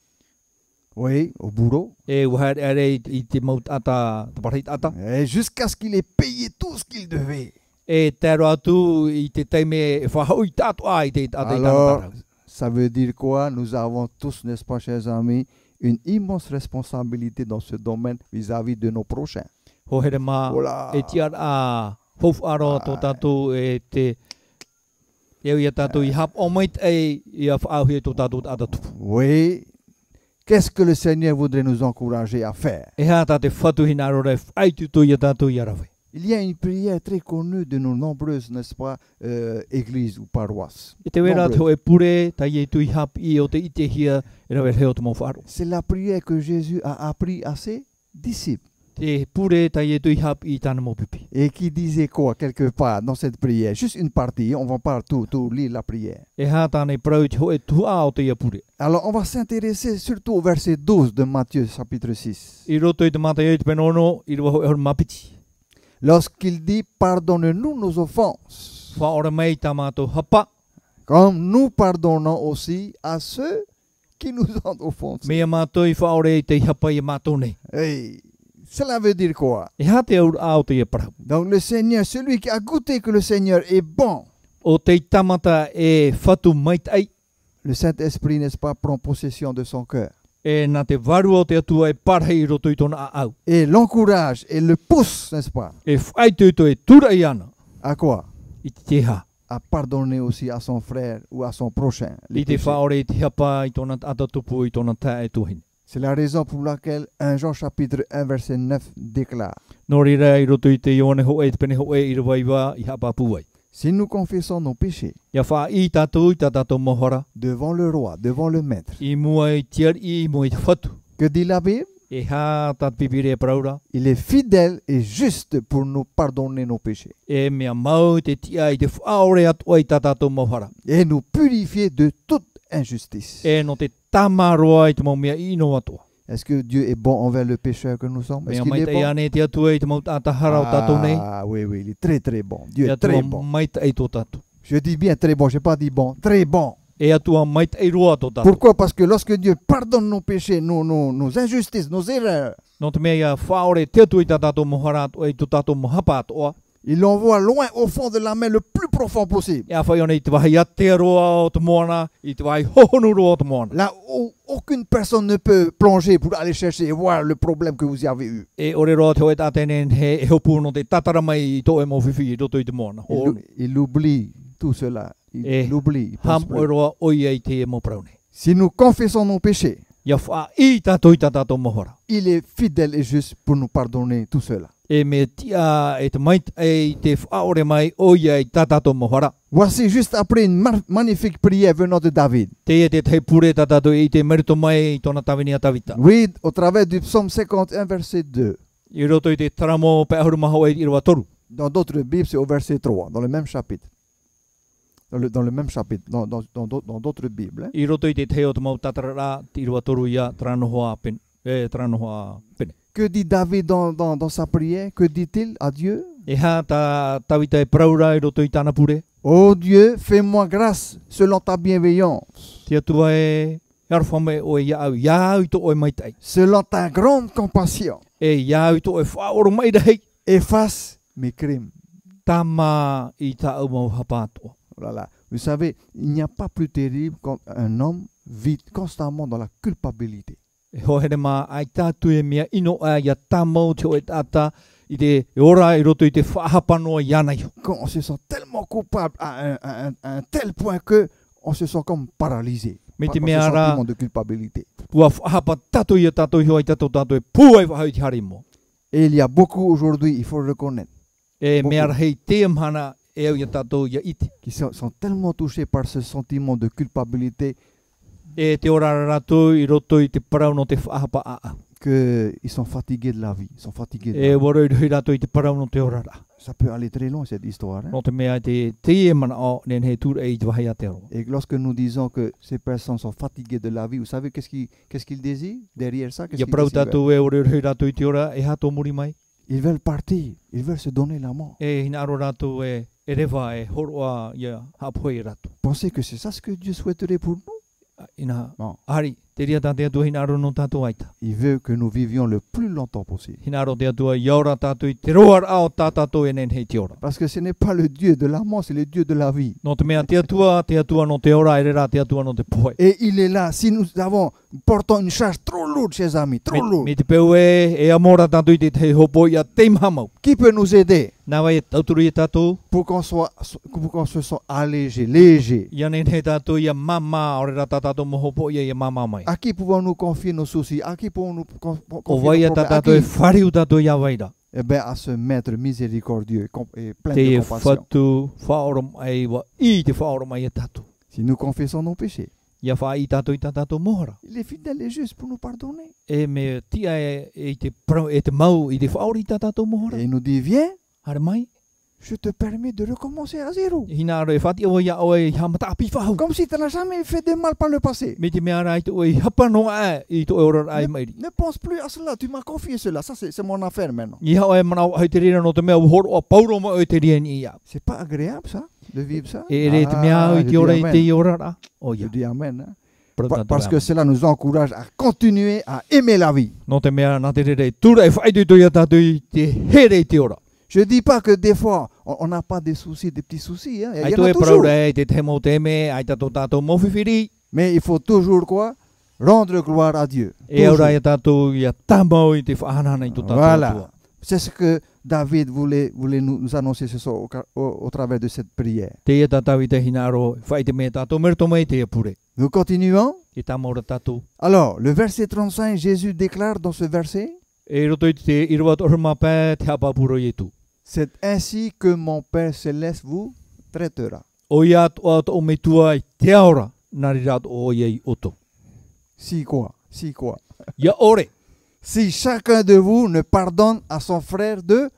Oui, au bourreau. E wahare are I te maut ata, te parhit ata. Et jusqu'à ce qu'il ait payé tout ce qu'il devait. E tero atu I te teime e whahau I tātu ai te ata I Alors, tāna. ça veut dire quoi? Nous avons tous, n'est-ce pas, chers amis, une immense responsabilité dans ce domaine vis-à-vis de nos prochains. Ho here mā, Voilà. e tiar a houf aro tō tātou e te eo ia tātou I hap o mait e ia whaauhia tō tātou ata tupu. Oui. Qu'est-ce que le Seigneur voudrait nous encourager à faire? E hea tā te whatu hina rore whaitu tō ia tātou I arawe. Il y a une prière très connue de nos nombreuses, n'est-ce pas, églises ou paroisses. E te wera Nombreuses. te hoe pure, ta ie tui hap I o te ite hia e rawe reo te mau whaaro. C'est la prière que Jésus a appris à ses disciples. Te pure, ta ie tui hap I tāna mau pipi. Et qui disait quoi, quelque part, dans cette prière? Juste une partie, on va pas tout lire la prière. E hea tāne prau te hoe tua o te ia pure. Alors, on va s'intéresser surtout au verset 12 de Matthieu, chapitre 6. I roto I te mata i te penono, I rua hoe hor mapiti. Lorsqu'il dit, pardonne-nous nos offenses, Whaore mei tā mātou hapa, comme nous pardonnons aussi à ceux qui nous ont offensés. mea mātou I whaore I te hapa I mātou nei. Hey, cela veut dire quoi? E hea te aur au te ia parau. Donc le Seigneur, celui qui a goûté que le Seigneur est bon, O te tamata e whatu mait ai, le Saint-Esprit, n'est-ce pas, prend possession de son cœur e nā te varu o te atua e parhei roto I tōna a au. et l'encourage et le pousse, n'est-ce pas, E whaitu to e tura I ana, à quoi? I te ha. À pardonner aussi à son frère ou à son prochain. les I te péchés. whaore I te hapa I tōna atatupu I tōna tā e tuhine. C'est la raison pour laquelle 1 Jean chapitre 1 verset 9 déclare: Nō rira I roto I te ione ho e te pene ho e I rawa iwa I hapa puai. si nous confessons nos péchés Ia wha I tātou I tātou mohora, devant le roi, devant le maître, I mua I tiar I mua I te whatu. que dit la Bible? E hā tat pipire e praura, Il est fidèle et juste pour nous pardonner nos péchés e mea mau te tia I te whaore atua I tātou mohara. et nous purifier de toute injustice. E no te tamaroa I te mau mea ino atua. Est-ce que Dieu est bon envers le pécheur que nous sommes? Est-ce Mea qu'il mai est te bon? ane te atua I te mau tātahara o tātou nei. Ah oui, oui, il est très très bon. Dieu Ia est très tua bon. mai te ei tō tātou. Je dis bien très bon, je n'ai pas dit bon, très bon. E atua mai te roa to tato. Pourquoi? Parce que lorsque Dieu pardonne nos péchés, nos injustices, nos erreurs, No te mea ia whaore te atu i ta tato mohara to e to tato mohapa toa. il l'envoie loin au fond de la mer le plus profond possible. Ia whai ona i te wahi ateroa o te moana, i te wahi hohonuro o te moana. Là où aucune personne ne peut plonger pour aller chercher et voir le problème que vous y avez eu. E ore roa te hoe tātenen he e hopu no te tatara mai i to e mo whiwhi i roto i te moana. Il oublie tout cela. Il oublie. Il pense Ham plus. o roa oi ai te e mo praune. Si nous confessons nos péchés, Ia wha i tato i tato mohara. il est fidèle et juste pour nous pardonner tout cela. E me tia e te mai e te whaore mai oi ai tato mohara. Voici juste après une magnifique prière venant de David. Te te pure tato i te merito mai i tona tawini a tawita. Oui, au travers du psaume 51, verset 2. I roto i te taramo pe ahuru maho e i roa toru. Dans d'autres Bibles, c'est au verset 3, dans le même chapitre. Dans le même chapitre, dans d'autres Bibles. Hein. I roto i te teo te mau tatarara ti roa toru ia tranohoa pen. Tranohoa pen. Que dit David dans sa prière? Que dit-il à Dieu? E ha ta tawita e praura i roto i tana pure. Oh Dieu, fais-moi grâce selon ta bienveillance, Tia tua e arwhame o e iau i to o e mai tai. selon ta grande compassion. E iau i to e whaoro mai rei. Efface mes crimes. Tama i ta au mau hapatoa. Voilà. Vous savez, il n'y a pas plus terrible quand un homme vit constamment dans la culpabilité. E hohere mā ai tātu e mea ino a ia tamau te o e tata i te ora i roto i te whahapanoa i ana iho. Quand on se sent tellement coupable à un tel point que on se sent comme paralysé Me par te ce mea rā, sentiment de culpabilité. ua whahapa tatu i a tatu i hoa i tatu tatu e pū ai wahau i te harimo. Et il y a beaucoup aujourd'hui, il faut le reconnaître, E Beaucoup. mea hei te mhana e au i a tatu i a iti. qui sont tellement touchés par ce sentiment de culpabilité E te ora ratu i roto i te parau no te whahapa a. qu'ils sont fatigués de la vie. Ils sont fatigués de la E vie. waro i ratu i te parau no te ora rā. Ça peut aller très loin cette histoire. Hein. No te mea te e mana o nen he tūra e i te wahi a te aro. Et lorsque nous disons que ces personnes sont fatiguées de la vie, vous savez qu'est-ce qu'ils désirent derrière ça? Qu'est-ce Ia qu'ils parau désirent? tatu e ore ratu i te ora e hato muri mai. Ils veulent partir, ils veulent se donner la mort. E hina aro ratu e rewa e horoa ia hapoi ratu. Pensez que c'est ça ce que Dieu souhaiterait pour nous? Ina Non. ari, te ria tātea tua hina aro no tātou aita. Il veut que nous vivions le plus longtemps possible. Hina aro te atua iaura tātou i te roar ao tātou e nen hei te ora. Parce que ce n'est pas le Dieu de la mort, c'est le Dieu de la vie. No te mea te atua no te ora, e rera te atua no te poe. Et il est là. Si nous portons une charge trop lourde, chers amis, trop lourde, Me te peu e amora tātou i te hopo ia te mahamau. qui peut nous aider Nā wai e tauturu i tātou, pour qu'on se sent allégé, léger? ia nen hei tātou ia mama, ore rata tātou mo hopo ia mama mai. À qui pouvons-nous confier nos soucis? À qui pouvons-nous O confier vai nos a problèmes? À tātou e qui? whariu tātou ia waira. Eh bien, à ce maître miséricordieux et plein Te de e compassion. whatu whaoro mai wa i te whaoro mai e tātou. Si nous confessons nos péchés, Ia wha i tātou tātou mohara. il est fidèle et juste pour nous pardonner. E me tia e te mau i te whaori tātou mohara. Et il nous dit, viens, Hare mai, je te permets de recommencer à zéro. hina aro e whati o ia o e hamata api whahau. Comme si tu n'as jamais fait de mal par le passé. Me te mea rai te o e hapano a i to e ora ai mairi. Ne pense plus à cela, tu m'as confié cela. Ça, c'est mon affaire maintenant. I hao e manau hei te rira no te mea uhoro o pauro mo e te ria ni ia. C'est pas agréable, ça, de vivre ça? E re te mea au i je te ora dis i amen. te ora ra. O Je ia. dis amen. Hein. Prata Parce que tua. cela nous encourage à continuer à aimer la vie. No te mea na te rere tura e whai tu ia tātou i te here i te ora. Je dis pas que des fois, on n'a pas des soucis, des petits soucis. Hein. Il Ai y tu en a e toujours. praura e te temo te me, ai tātou mowhiwhiri. Mais il faut toujours quoi? Rendre gloire à Dieu. E ora Toujours. e tātou ia tamau i te whahanana i to tātou Voilà. atua. C'est ce que David voulait nous annoncer ce soir au travers de cette prière. Te ia tātou i te hinaro, whai te me tātou merto mai te apure. Nous continuons. I tamaura tātou. Alors, le verset 35, Jésus déclare dans ce verset, E roto i te irua torma pē te hapapuro i tu. c'est ainsi que mon Père Céleste vous traitera. O ia o me tua i te aora, nari rato o iei oto. Si quoi? Si quoi? Ia ore, Si chacun de vous ne pardonne à son frère de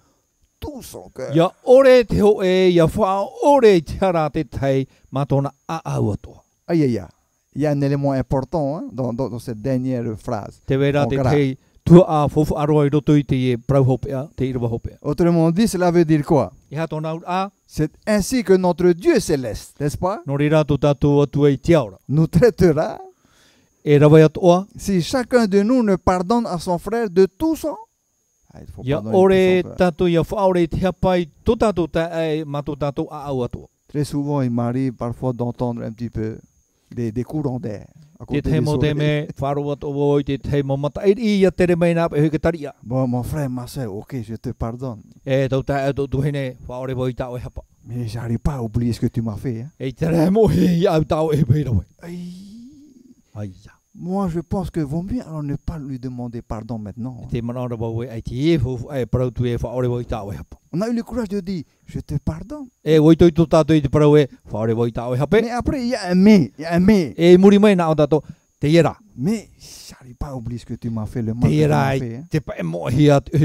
tout son cœur. ia ore te ho e, ia wha ore i te hara te tei matona a au atoa. Aïe, aïe, aïe. Il y a un élément important hein, dans cette dernière phrase. Te wera te Ora. tei tua a fofu aro i roto i te prau hopea, te irawa hopea. Autrement dit, cela veut dire quoi? I ha tōna a, C'est ainsi que notre Dieu céleste, n'est-ce pas, no rira tō tātou atua i te aura. nous traitera E rawa atoa, si chacun de nous ne pardonne à son frère de tout son. Ah, il faut ia pardonner ore tout son frère. tātou ia whaore te hapai, tō tātou ta e ma tō tātou a au atua. Très souvent, il m'arrive parfois d'entendre un petit peu des courants d'air. à Te côté te des mo te oreilles. me, wharo atoa oi te te mo mata, e ia tere mai nā pe huke taria. Bon, mon frère, ma soeur, ok, je te pardonne. E tau ta e tō tuhene, whaore voi tā oi hapa. Mais j'arrive pas à oublier ce que tu m'as fait. Hein. E tere mo he i au tāo e peira wai. Aïe. Aia. Moi, je pense que vaut mieux alors ne pas lui demander pardon maintenant. Te manara wau e ai te e fofu e parau tu e whaore voi tā oi hapa. On a eu le courage de dire, je te pardonne. E woi toi tō tātou i te parau e whaore voi tā oi hape. Mais après, il y a un mais. Il y a un mais. E muri mai nā o tātou, te iera. Mais j'arrive pas à oublier ce que tu m'as fait, le mal Te que tu iera m'as ai, fait. Hein. te pae mo hia te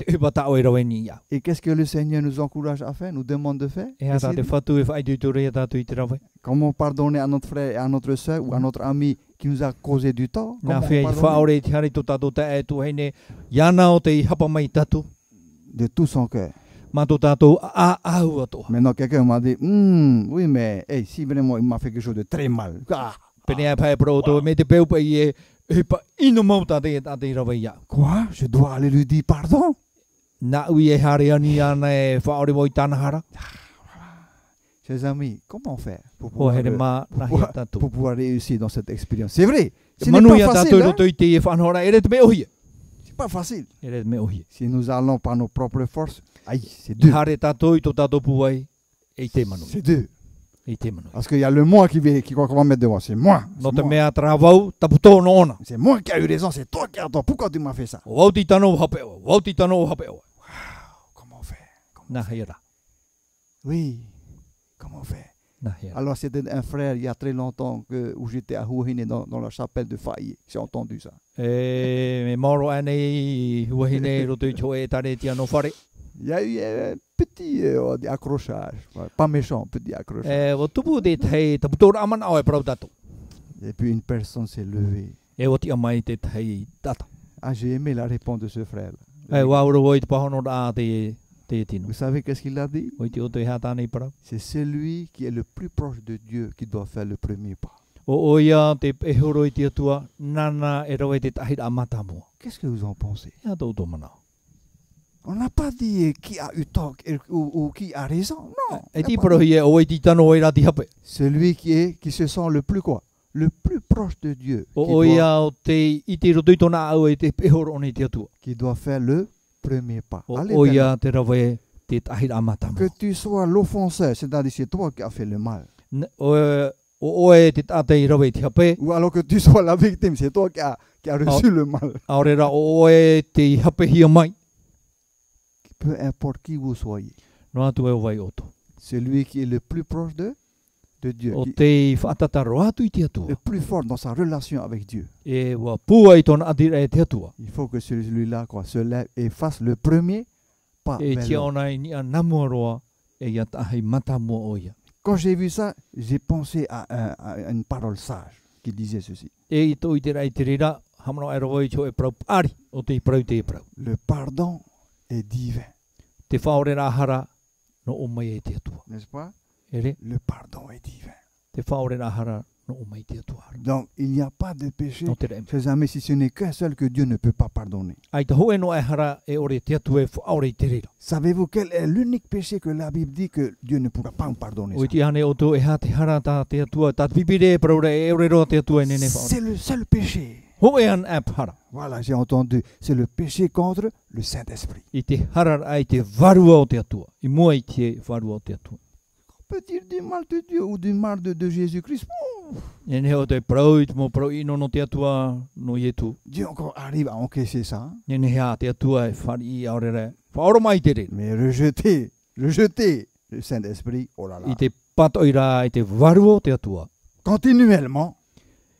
upa tā oi rawe ni ia. Et qu'est-ce que le Seigneur nous encourage à faire, nous demande de faire? E ha tā te Essayer de- whatu e whai tū rea tātou i te rawe. Comment pardonner à notre frère et à notre soeur ou à notre ami qui nous a causé du tort? Nā Comment whea i pardonner? whaore i te hare tō tātou ta e tū heine, iana o te i hapa mai tātou, De tout son cœur. mā tō tātou a au atoa. Maintenant, quelqu'un m'a dit, oui, mais hey, si vraiment il m'a fait quelque chose de très mal. Ah, Pene ai pae pro tō me te peupa i e pa ino mau tāte i rawe ia. quoi? Je dois aller lui dire pardon? Nā ui e hare ani ana e whaore voi tāna hara. Chers amis, comment faire pour Ho pouvoir, here mā nahi a tātou. pour pouvoir réussir dans cette expérience? C'est vrai, ce n'est Manu ia pas tātou facile. Hein? roto i te e whanhora, ere te me ohia. C'est pas facile. Ere te me ohia. Si nous allons par nos propres forces, aïe, c'est I dur. hare tātou i tō tātou puai, e te manu. C'est dur. E te manu. Parce qu'il y a le moi qui va mettre devant. C'est moi. No C'est te moi. mea trawau, taputo no ona. C'est moi qui ai eu raison, c'est toi qui as tort. Pourquoi tu m'as fait ça? O wauti tano o hape o, wauti tano o hape o. Comment faire? Nā heira, Oui, comment faire? nā heira. Alors c'était un frère il y a très longtemps où j'étais à Huahine dans la chapelle de Faye. J'ai entendu ça. E me mauro anei, huahine roto i tō e tare tia no whare. Il y a eu un petit accrochage. Ouais, pas méchant, petit accrochage. E o tupu te tei, taputo ramana o e parau tātou. Et puis une personne s'est levée. E o ti amai te tei tata. Ah, j'ai aimé la réponse de ce frère. E wauro o i te pahono rā te tino. Vous savez qu'est-ce qu'il a dit? O i te oto i hata nei parau. C'est celui qui est le plus proche de Dieu qui doit faire le premier pas. O ia te ehoro i te atua, nana e rawe te tahi a mata mua. Qu'est-ce que vous en pensez? Ia tau tō mana. On n'a pas dit qui a eu tort ou qui a raison. Non. E on ti n'a pas paro dit. hi e o i ti tano o i rati hape. Celui qui se sent le plus quoi? Le plus proche de Dieu. O ia o te i te roto i tōna au e te ehoro o nei te atua. Qui doit faire le premier pas. Allez O vers ia te rawe te tahi a mata que mua. tu sois l'offenseur, c'est-à-dire c'est toi qui as fait le mal. O e te tate i rawe te hape. Ou alors que tu sois la victime, c'est toi qui as reçu le mal. Aorera o e te hape hia mai. Peu importe qui vous soyez. No atu e o vai oto. Celui qui est le plus proche de Dieu. O te whaatataro atu i te atua. Le plus fort dans sa relation avec Dieu. E wa pua i tōna atira e te atua. Il faut que celui-là quoi, se lève et fasse le premier pas. E vers tia l'autre. ona i ni a namua roa e ia tahi mata mua o ia. Quand j'ai vu ça, j'ai pensé à une parole sage qui disait ceci. E i tō i te rai te rira, hamano e roa i tō e prau pari o te i prau te e prau. Le pardon est divin. Te whaore rā hara no o mai e te atua. N'est-ce pas? Ere, Le pardon est divin. te whaore rā hara no o mai te atua. Donc, il n'y a pas de péché. No te rei. Chers amis, si ce n'est qu'un seul que Dieu ne peut pas pardonner. Ai te hoe no e hara e ore te atua e whaore i te rira. Savez-vous quel est l'unique péché que la Bible dit que Dieu ne pourra pas me pardonner? O Ça? i te hane o tō e ha te hara tā te atua, tā te pipire e praure e ore roa te atua e nene whaore. C'est le seul péché. Ho e an ap hara. Voilà, j'ai entendu. C'est le péché contre le Saint-Esprit. I te hara ai te varua o te atua. I mua i te varua o te atua. On peut dire du mal de Dieu ou du mal de Jésus-Christ. E ne o te prau i te mo prau ino no te atua no ietu. Dieu encore arrive à encaisser ça. Hein? E ne hea te atua e whari i aorere. Whaoro mai te re. Mais rejeter le Saint-Esprit, oh là là. I te patoira i te varua o te atua. Continuellement,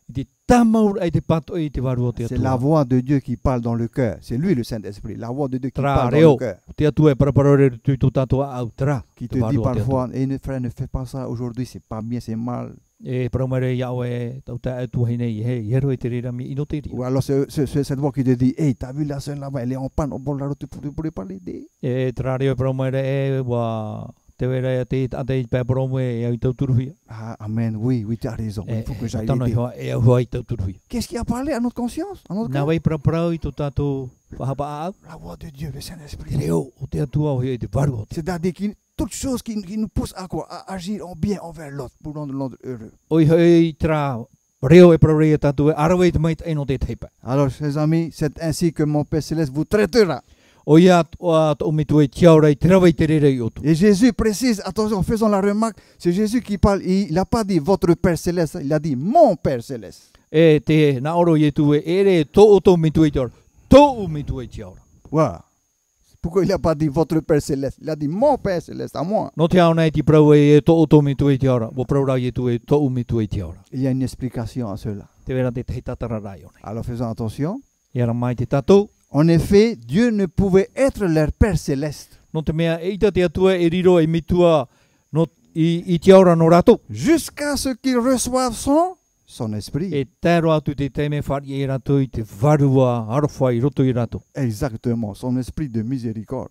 I te tamaur ai te patoi i te varua o te c'est la atua. voix de Dieu qui parle dans le cœur. C'est lui le Saint-Esprit, la voix de Dieu qui Tra parle dans reo. le cœur. Te atua e paraparore tu tō tātua au tra. Qui te te dit varua o te atua. parfois, frère, ne fais pas ça aujourd'hui, c'est pas bien, c'est mal. E promere Yahweh, tauta tu hine yero e terera mi inoteri. Ou alors cette voix qui te dit, hey, t'as vu la scène là-bas, elle est en panne au bord de la route, tu pourrais pas l'aider. E trario promere wa te vera te ate pe promo e ai tauturuia. Ah, amen, oui, oui, tu as raison. Il faut que j'aille Tano l'aider. e hoi tauturuia. Qu'est-ce qui a parlé à notre conscience, à notre Na cœur? vai prapra i tutato whahapa au. La voix de Dieu, le Saint-Esprit. Reo o te atua o te varu. C'est-à-dire toute chose qui nous pousse à quoi? À agir en bien envers l'autre, pour rendre l'autre heureux. Oi hoi tra reo e prore tatu arawe te mai eno te teipa. Alors, chers amis, c'est ainsi que mon Père Céleste vous traitera. Oia o mitu e tiaura i te rawe te rere i otu. Et Jésus précise, attention, faisons la remarque, c'est Jésus qui parle, il n'a pas dit votre Père Céleste, il a dit mon Père Céleste. E te na oro ye tu e ere to oto mitu e tiaura. To mitu e tiaura. Voilà. Pourquoi il n'a pas dit votre Père Céleste? Il a dit mon Père Céleste, à moi. No te aona e ti prau e to oto mitu e tiaura. Wo prau ra ye tu e to mitu e tiaura. Il y a une explication à cela. Te vera te te tatara rai one. Alors faisons attention. Ia mai te tatu. En effet, Dieu ne pouvait être leur Père Céleste No te mea e ita te atua e riro e mitua no i tiaura no rato. jusqu'à ce qu'ils reçoivent son esprit. E tero atu te teme whari e rato i te varua arwha i roto i rato. Exactement, son esprit de miséricorde.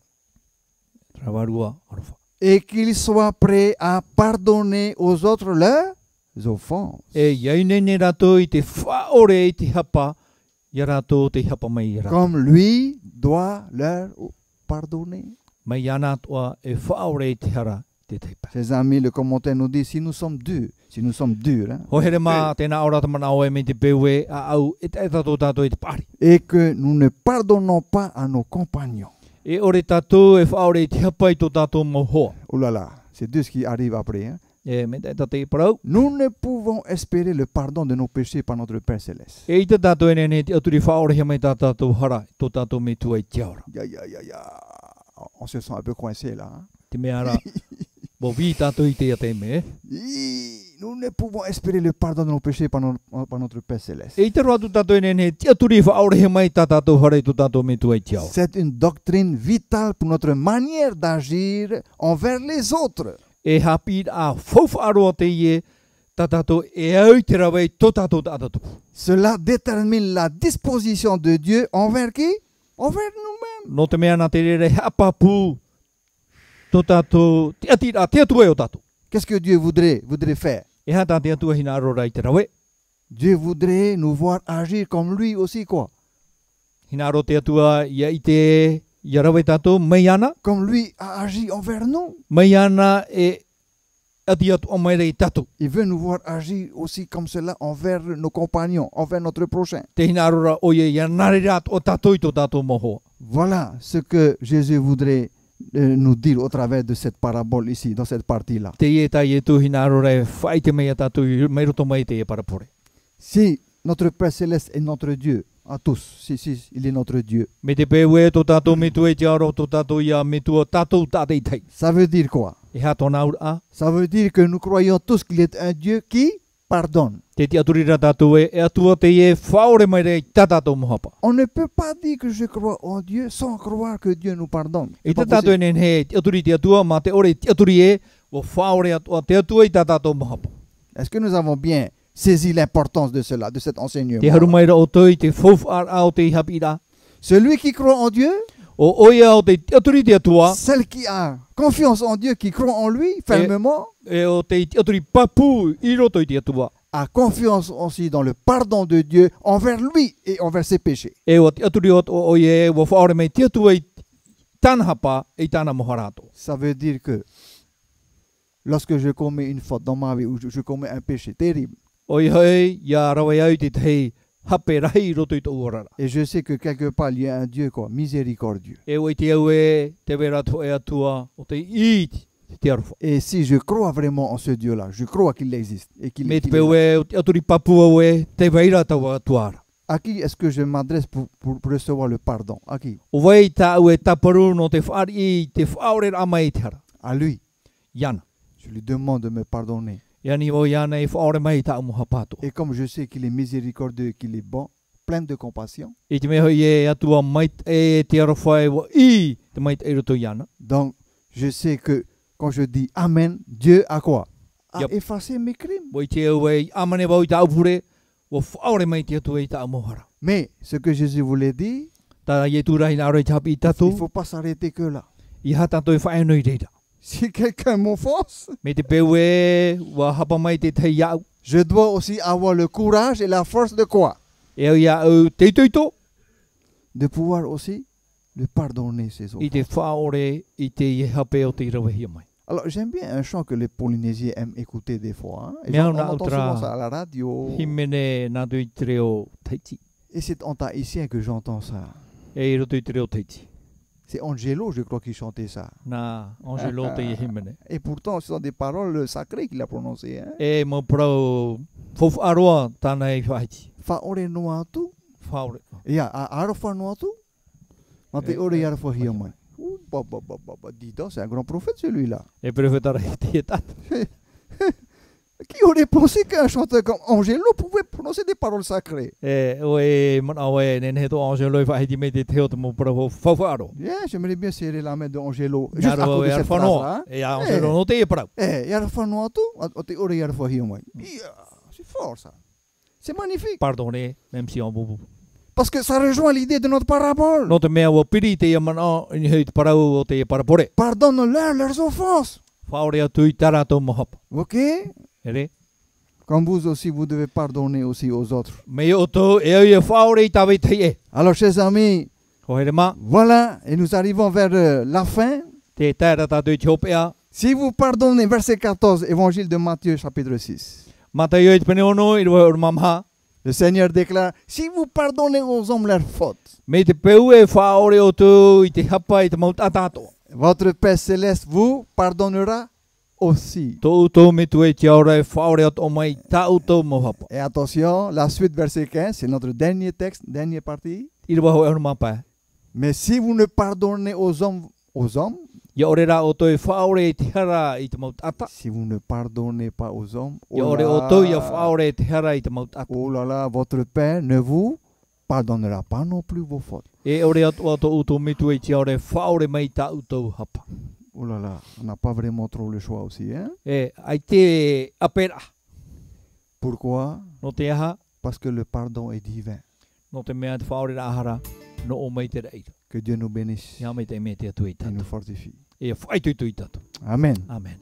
Tra varua arwha. Et qu'ils soient prêts à pardonner aux autres leurs offenses. E iainene rato i te whaore i te hapa, i rato te hapa mai i rato. Comme lui doit leur pardonner. Mai ana toa e whaore i te hara te teipa. Chers amis, le commentaire nous dit, si nous sommes durs, hein, Ho here mā tēnā ora tamana o e me te pewe a au e te tato tato i te pari. et que nous ne pardonnons pas à nos compagnons. E ore tato e whaore i te hapa i tō tato mo hoa. Oh là là, c'est Dieu ce qui arrive après. Hein. E me te tate i parau. Nous ne pouvons espérer le pardon de nos péchés par notre Père Céleste. E i te tato e nene te aturi whaore he mai tā tato hara, tō tato me tua i te aura. Ya. On se sent un peu coincé là. Hein. Te mea ara, bo vi tato i te ate me. Nous ne pouvons espérer le pardon de nos péchés par notre Père Céleste. E i te roa tō tato e nene te aturi whaore he mai tā tato hara i tō tato me tua i te aura. C'est une doctrine vitale pour notre manière d'agir envers les autres. E hapi a whauwha aroa te ie, tā tato e au te rawe tō tato tātato. Cela détermine la disposition de Dieu envers qui? Envers nous-mêmes. No te mea nā te rere hapa pū, tō tato, te atira, te atua e o tato. Qu'est-ce que Dieu voudrait faire? E hata te atua hina arora i te rawe. Dieu voudrait nous voir agir comme lui aussi, quoi. Hina aro te atua ia i te ia rawe tato, mai ana. Comme lui a agi envers nous. Mai ana e ati atu o mai rei tato. Il veut nous voir agir aussi comme cela envers nos compagnons, envers notre prochain. Te hina arora o ia nare rat o tato i tō tato moho. Voilà ce que Jésus voudrait nous dire au travers de cette parabole ici, dans cette partie-là. Te ie tai e tu hina arora e whai te mea tato i mai roto mai te e parapore. Si notre Père Céleste est notre Dieu, à tous, si, il est notre Dieu. Me te pewe tō tato me tu e te aro tō tato ia me tua tato tate i tei. Ça veut dire quoi? E hato naura. Ça veut dire que nous croyons tous qu'il est un Dieu qui pardonne. Te te aturira tato e atua te e whaore mai rei tatato mohapa. On ne peut pas dire que je crois en Dieu sans croire que Dieu nous pardonne. E te tato e nen he te aturi te atua, ma te ore te aturi e, o whaore atua te atua i tatato mohapa. Est-ce que nous avons bien saisi l'importance de cela, de cet enseignement? Te harumaira o toi, te whawhar au te hapira. Celui qui croit en Dieu, O oia o te aturi te atua, celle qui a confiance en Dieu, qui croit en lui fermement, e o te aturi papu i roto i te atua. a confiance aussi dans le pardon de Dieu envers lui et envers ses péchés. E o te aturi o oie, o whaore mai te atua i tāna hapa, i tāna moharato. Ça veut dire que lorsque je commets une faute dans ma vie ou je commets un péché terrible, Oi hei, ia rawe au te tei, hape rahi roto i tō orara. et je sais que quelque part il y a un Dieu quoi, miséricordieux. E oi te au e, te vera to e atua, o te i te arufa. Et si je crois vraiment en ce Dieu-là, je crois qu'il existe et qu'il Me te qu'il est là. pewe, o te aturi papu au e, te veira tawa atuara. À qui est-ce que je m'adresse pour recevoir le pardon? À qui? O wei ta au e taparu no te whaari i te whaore ama i te hara. À lui. Iana. Je lui demande de me pardonner. Iani o iana i whaore mai ta umu hapato. Et comme je sais qu'il est miséricordieux, qu'il est bon, plein de compassion, I te meho i e atua mai e te arufa e wa i te mai e roto iana. donc je sais que quand je dis Amen, Dieu a quoi? à effacer mes crimes. Wai te wei amane wau ta upure. Wa whaore mai te atu e ta amohara. Mais ce que Jésus voulait dire, Ta ye tu rahi naro i tapi i il tatu. ne faut pas s'arrêter que là. I hata toi whaenoi reira. Si quelqu'un m'offense, Me te pewe wa hapa mai te tei iau. je dois aussi avoir le courage et la force de quoi? E au ia au te itoito. De pouvoir aussi le pardonner ses I te offenses. whaore i te ie hape o te rawahia mai. Alors j'aime bien un chant que les Polynésiens aiment écouter des fois. Hein. Et Mais on on a entend outra- souvent ça à la radio. Himene nā tui te reo teiti. Et c'est en tahitien que j'entends ça. E i roto i te reo teiti. C'est Angelo, je crois, qui chantait ça. Nā Angelo te i himene. Et pourtant, ce sont des paroles sacrées qu'il a prononcées. Hein. E mo prau fofu aroa tāna i whaiti. Fa ore noa tu. Whaore. Ia, a arafa noa tu. Ma te ore i arafa hia mai. Ouh, dis donc, c'est un grand prophète celui-là. E prefetara i te e tata. Qui aurait pensé qu'un chanteur comme Angelo pouvait prononcer des paroles sacrées? E o e mana o e nene to Angelo i whaiti me te teo te mo prau fofu aro. Yeah, j'aimerais bien serrer la main d'Angelo. Juste à Naro cause e de cette arwhanoa. phrase-là. E a Angelo no te e prau. I arafa noa tu. O te ore i arafa hia mai. Yeah, c'est fort ça. C'est magnifique. Pardonne, même si on bubu. Parce que ça rejoint l'idée de notre parabole. No te mea wa piri te ia mana i hei te parau o te e parapore. Pardonne-leur leurs offenses. Whaore atu i tarato mo hapa. Ok? Ere? Comme vous aussi, vous devez pardonner aussi aux autres. Me o to e au e whaore i tawe te e. Alors, chers amis, Ko here ma, voilà, et nous arrivons vers la fin. te tēra tātou i te hopea. Si vous pardonnez, verset 14, évangile de Matthieu, chapitre 6. Mata i o i te pene ono i rua o mamha. Le Seigneur déclare, si vous pardonnez aux hommes leurs fautes, Me te peu e whaore o tu i te hapa i te maut atato. votre Père Céleste vous pardonnera aussi. Tō tō me tu e te aura e whaore o mai tau tō mo hapa. Et attention, la suite, verset 15, c'est notre dernier texte, dernière partie. I rua ho e ono mapa. Mais si vous ne pardonnez aux hommes, Ia ore ra o to e whaore i te hara i te maut ata. si vous ne pardonnez pas aux hommes, Ia ore o to ia whaore i te hara i te maut ata. oh là là, votre Père ne vous pardonnera pas non plus vos fautes. E ore atu ato uto me tu e te aura e whaore mai tau tō hapa. Oh là là, on n'a pas vraiment trop le choix aussi. Hein? E ai te apera. Pourquoi? No te aha, Parce que le pardon est divin. no te mea te whaore ra ahara, no o mai te reira. Que Dieu nous bénisse Ia mai te me te atu i et tatu. nous fortifie. E whai tui tui tatu. Amen. Amen.